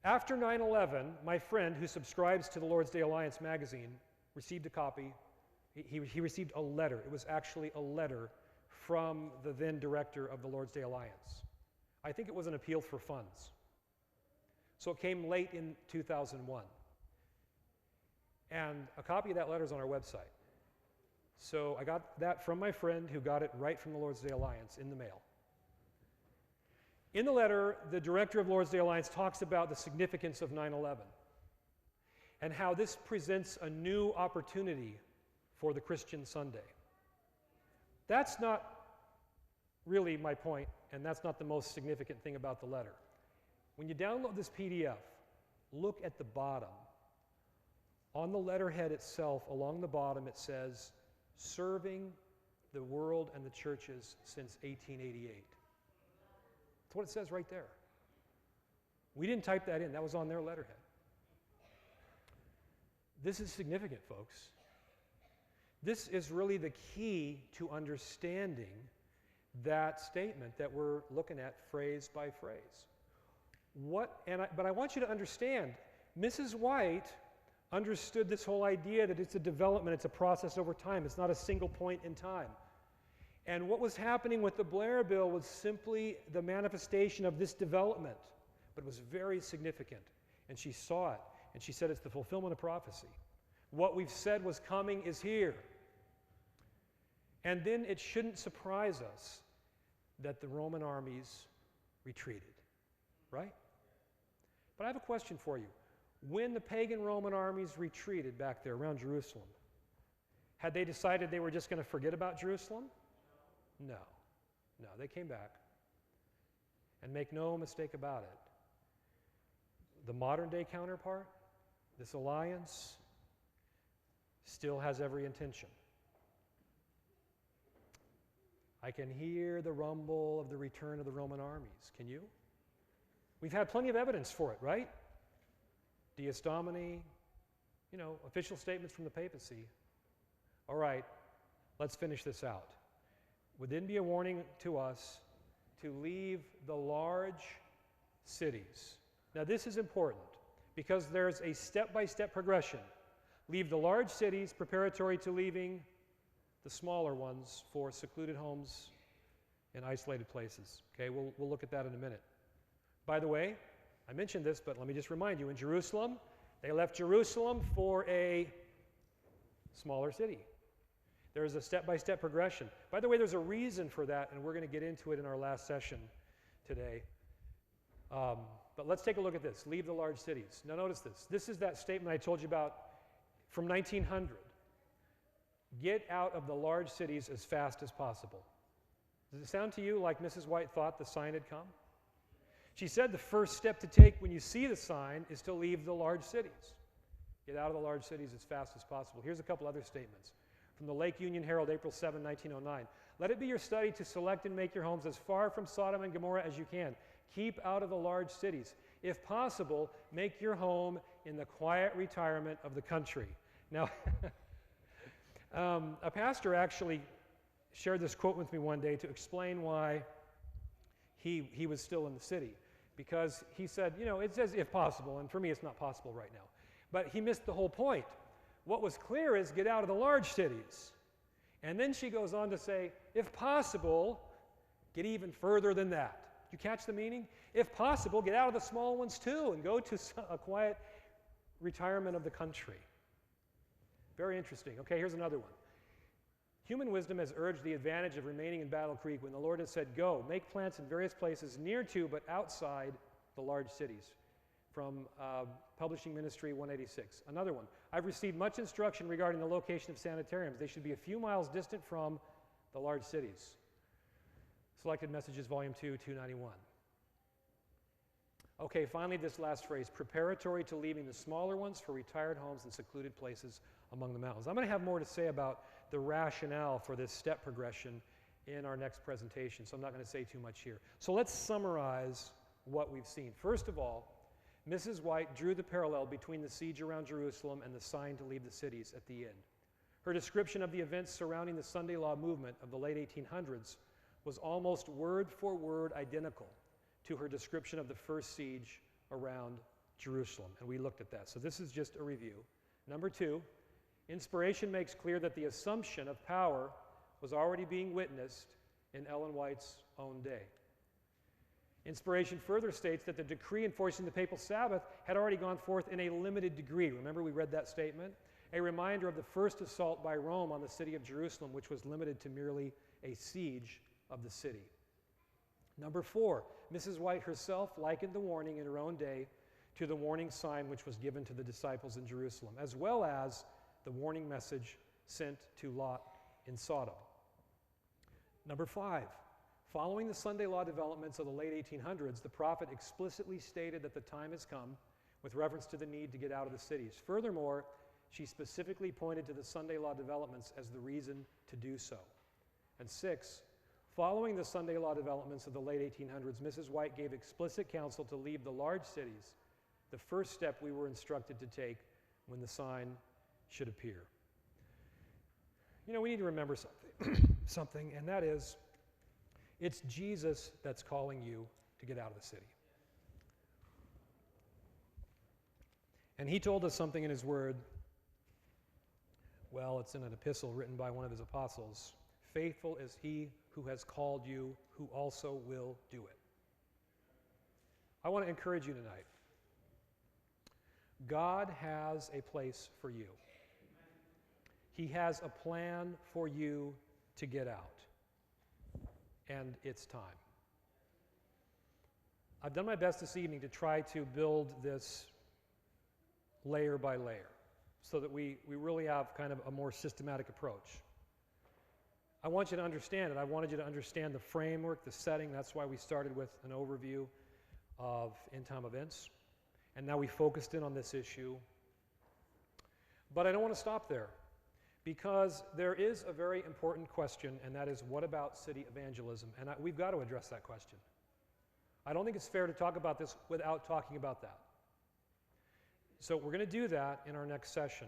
Speaker 1: After 9/11, my friend who subscribes to the Lord's Day Alliance magazine received a copy. He received a letter. It was actually a letter from the then director of the Lord's Day Alliance. I think it was an appeal for funds. So it came late in 2001. And a copy of that letter is on our website. So I got that from my friend who got it right from the Lord's Day Alliance in the mail. In the letter, the director of Lord's Day Alliance talks about the significance of 9/11 and how this presents a new opportunity for the Christian Sunday. That's not really my point, and that's not the most significant thing about the letter. When you download this PDF, look at the bottom. On the letterhead itself, along the bottom, it says, "Serving the world and the churches since 1888. That's what it says right there. We didn't type that in. That was on their letterhead. This is significant, folks. This is really the key to understanding that statement that we're looking at phrase by phrase. But I want you to understand, Mrs. White understood this whole idea that it's a development, it's a process over time, it's not a single point in time. And what was happening with the Blair Bill was simply the manifestation of this development, but it was very significant. And she saw it, and she said it's the fulfillment of prophecy. What we've said was coming is here. And then it shouldn't surprise us that the Roman armies retreated, right? But I have a question for you. When the pagan Roman armies retreated back there around Jerusalem, had they decided they were just going to forget about Jerusalem? No. No, they came back. And make no mistake about it, the modern day counterpart, this alliance, still has every intention. I can hear the rumble of the return of the Roman armies. Can you? We've had plenty of evidence for it, right? Dies Domini, official statements from the papacy. All right, let's finish this out. Would then be a warning to us to leave the large cities. Now this is important because there's a step-by-step progression. Leave the large cities preparatory to leaving the smaller ones for secluded homes in isolated places. Okay, we'll look at that in a minute. By the way, I mentioned this, but let me just remind you, in Jerusalem, they left Jerusalem for a smaller city. There's a step-by-step progression. By the way, there's a reason for that, and we're going to get into it in our last session today. But let's take a look at this. Leave the large cities. Now notice this. This is that statement I told you about from 1900. Get out of the large cities as fast as possible. Does it sound to you like Mrs. White thought the sign had come? She said the first step to take when you see the sign is to leave the large cities. Get out of the large cities as fast as possible. Here's a couple other statements. From the Lake Union Herald, April 7, 1909. Let it be your study to select and make your homes as far from Sodom and Gomorrah as you can. Keep out of the large cities. If possible, make your home in the quiet retirement of the country. Now, a pastor actually shared this quote with me one day to explain why he was still in the city. Because he said, it says if possible, and for me it's not possible right now. But he missed the whole point. What was clear is get out of the large cities. And then she goes on to say, if possible, get even further than that. Did you catch the meaning? If possible, get out of the small ones too and go to a quiet retirement of the country. Very interesting. Okay, here's another one. Human wisdom has urged the advantage of remaining in Battle Creek when the Lord has said, go, make plants in various places near to but outside the large cities. From Publishing Ministry 186. Another one. I've received much instruction regarding the location of sanitariums. They should be a few miles distant from the large cities. Selected Messages, Volume 2, 291. Okay, finally this last phrase, preparatory to leaving the smaller ones for retired homes and secluded places among the mountains. I'm going to have more to say about the rationale for this step progression in our next presentation, so I'm not going to say too much here. So let's summarize what we've seen. First of all, Mrs. White drew the parallel between the siege around Jerusalem and the sign to leave the cities at the end. Her description of the events surrounding the Sunday Law movement of the late 1800s was almost word for word identical to her description of the first siege around Jerusalem, and we looked at that. So this is just a review. Number two, inspiration makes clear that the assumption of power was already being witnessed in Ellen White's own day. Inspiration further states that the decree enforcing the papal Sabbath had already gone forth in a limited degree. Remember we read that statement? A reminder of the first assault by Rome on the city of Jerusalem, which was limited to merely a siege of the city. Number four, Mrs. White herself likened the warning in her own day to the warning sign which was given to the disciples in Jerusalem, as well as the warning message sent to Lot in Sodom. Number five, following the Sunday law developments of the late 1800s, the prophet explicitly stated that the time has come with reference to the need to get out of the cities. Furthermore, she specifically pointed to the Sunday law developments as the reason to do so. And six, following the Sunday law developments of the late 1800s, Mrs. White gave explicit counsel to leave the large cities, the first step we were instructed to take when the sign should appear. We need to remember something, and that is, it's Jesus that's calling you to get out of the city. And he told us something in his word. Well, it's in an epistle written by one of his apostles. Faithful is he who has called you, who also will do it. I want to encourage you tonight. God has a place for you. He has a plan for you to get out. And it's time. I've done my best this evening to try to build this layer by layer so that we really have kind of a more systematic approach. I want you to understand it. I wanted you to understand the framework, the setting. That's why we started with an overview of end-time events. And now we focused in on this issue. But I don't want to stop there, because there is a very important question, and that is, what about city evangelism? And we've got to address that question. I don't think it's fair to talk about this without talking about that. So we're going to do that in our next session.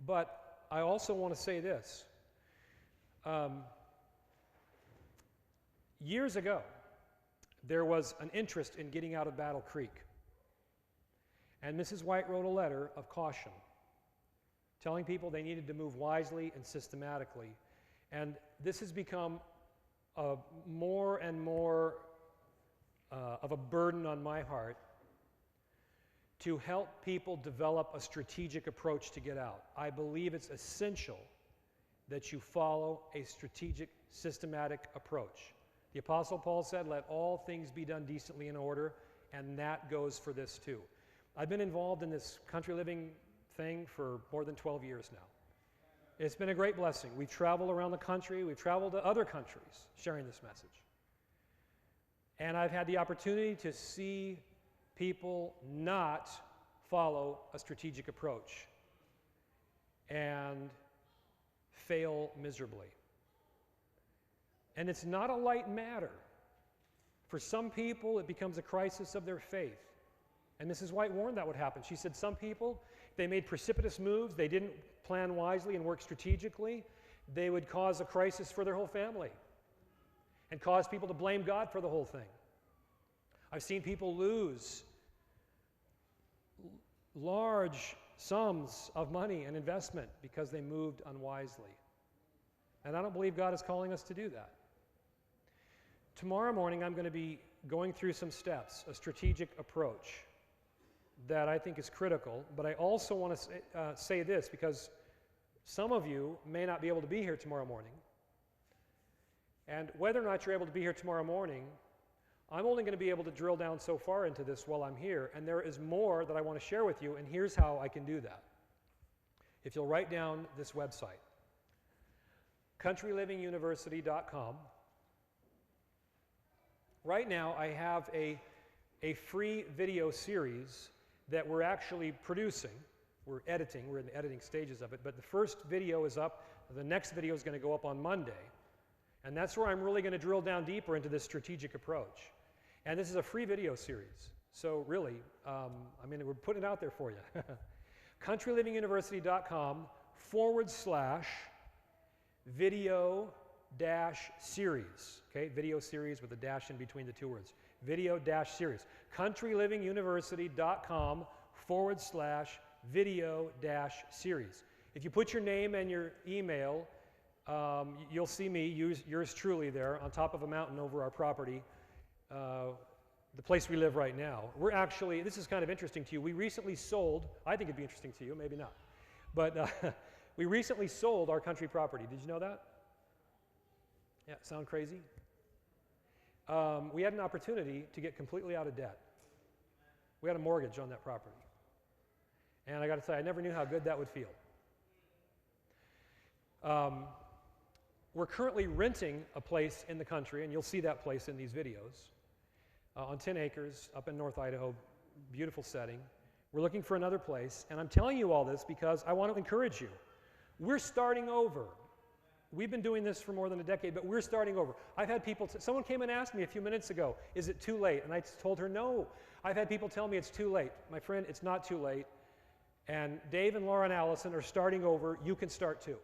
Speaker 1: But I also want to say this. Years ago, there was an interest in getting out of Battle Creek. And Mrs. White wrote a letter of caution, telling people they needed to move wisely and systematically. And this has become more and more of a burden on my heart to help people develop a strategic approach to get out. I believe it's essential that you follow a strategic, systematic approach. The Apostle Paul said, let all things be done decently in order, and that goes for this too. I've been involved in this country living thing for more than 12 years now. It's been a great blessing. We've traveled around the country. We've traveled to other countries sharing this message. And I've had the opportunity to see people not follow a strategic approach and fail miserably. And it's not a light matter. For some people, it becomes a crisis of their faith. And Mrs. White warned that would happen. She said some people, they made precipitous moves, they didn't plan wisely and work strategically, they would cause a crisis for their whole family and cause people to blame God for the whole thing. I've seen people lose large sums of money and investment because they moved unwisely. And I don't believe God is calling us to do that. Tomorrow morning, I'm going to be going through some steps, a strategic approach that I think is critical. But I also want to say this, because some of you may not be able to be here tomorrow morning. And whether or not you're able to be here tomorrow morning, I'm only going to be able to drill down so far into this while I'm here, and there is more that I want to share with you, and here's how I can do that. If you'll write down this website, countrylivinguniversity.com. Right now, I have a free video series that we're actually producing. We're editing. We're in the editing stages of it, but the first video is up. The next video is going to go up on Monday. And that's where I'm really going to drill down deeper into this strategic approach. And this is a free video series. So really, we're putting it out there for you. countrylivinguniversity.com/video-series. Okay, video series with a dash in between the two words. Video-series. countrylivinguniversity.com/video-series. If you put your name and your email, you'll see me, yours truly, there on top of a mountain over our property, the place we live right now. We're actually, this is kind of interesting to you, we recently sold, I think it'd be interesting to you, maybe not, but we recently sold our country property. Did you know that? Yeah, sound crazy? We had an opportunity to get completely out of debt. We had a mortgage on that property. And I got to say, I never knew how good that would feel. We're currently renting a place in the country, and you'll see that place in these videos, on 10 acres up in North Idaho, beautiful setting. We're looking for another place, and I'm telling you all this because I want to encourage you. We're starting over. We've been doing this for more than a decade, but we're starting over. I've had people, someone came and asked me a few minutes ago, is it too late? And I told her, no. I've had people tell me it's too late. My friend, it's not too late. And Dave and Laura and Allison are starting over. You can start too.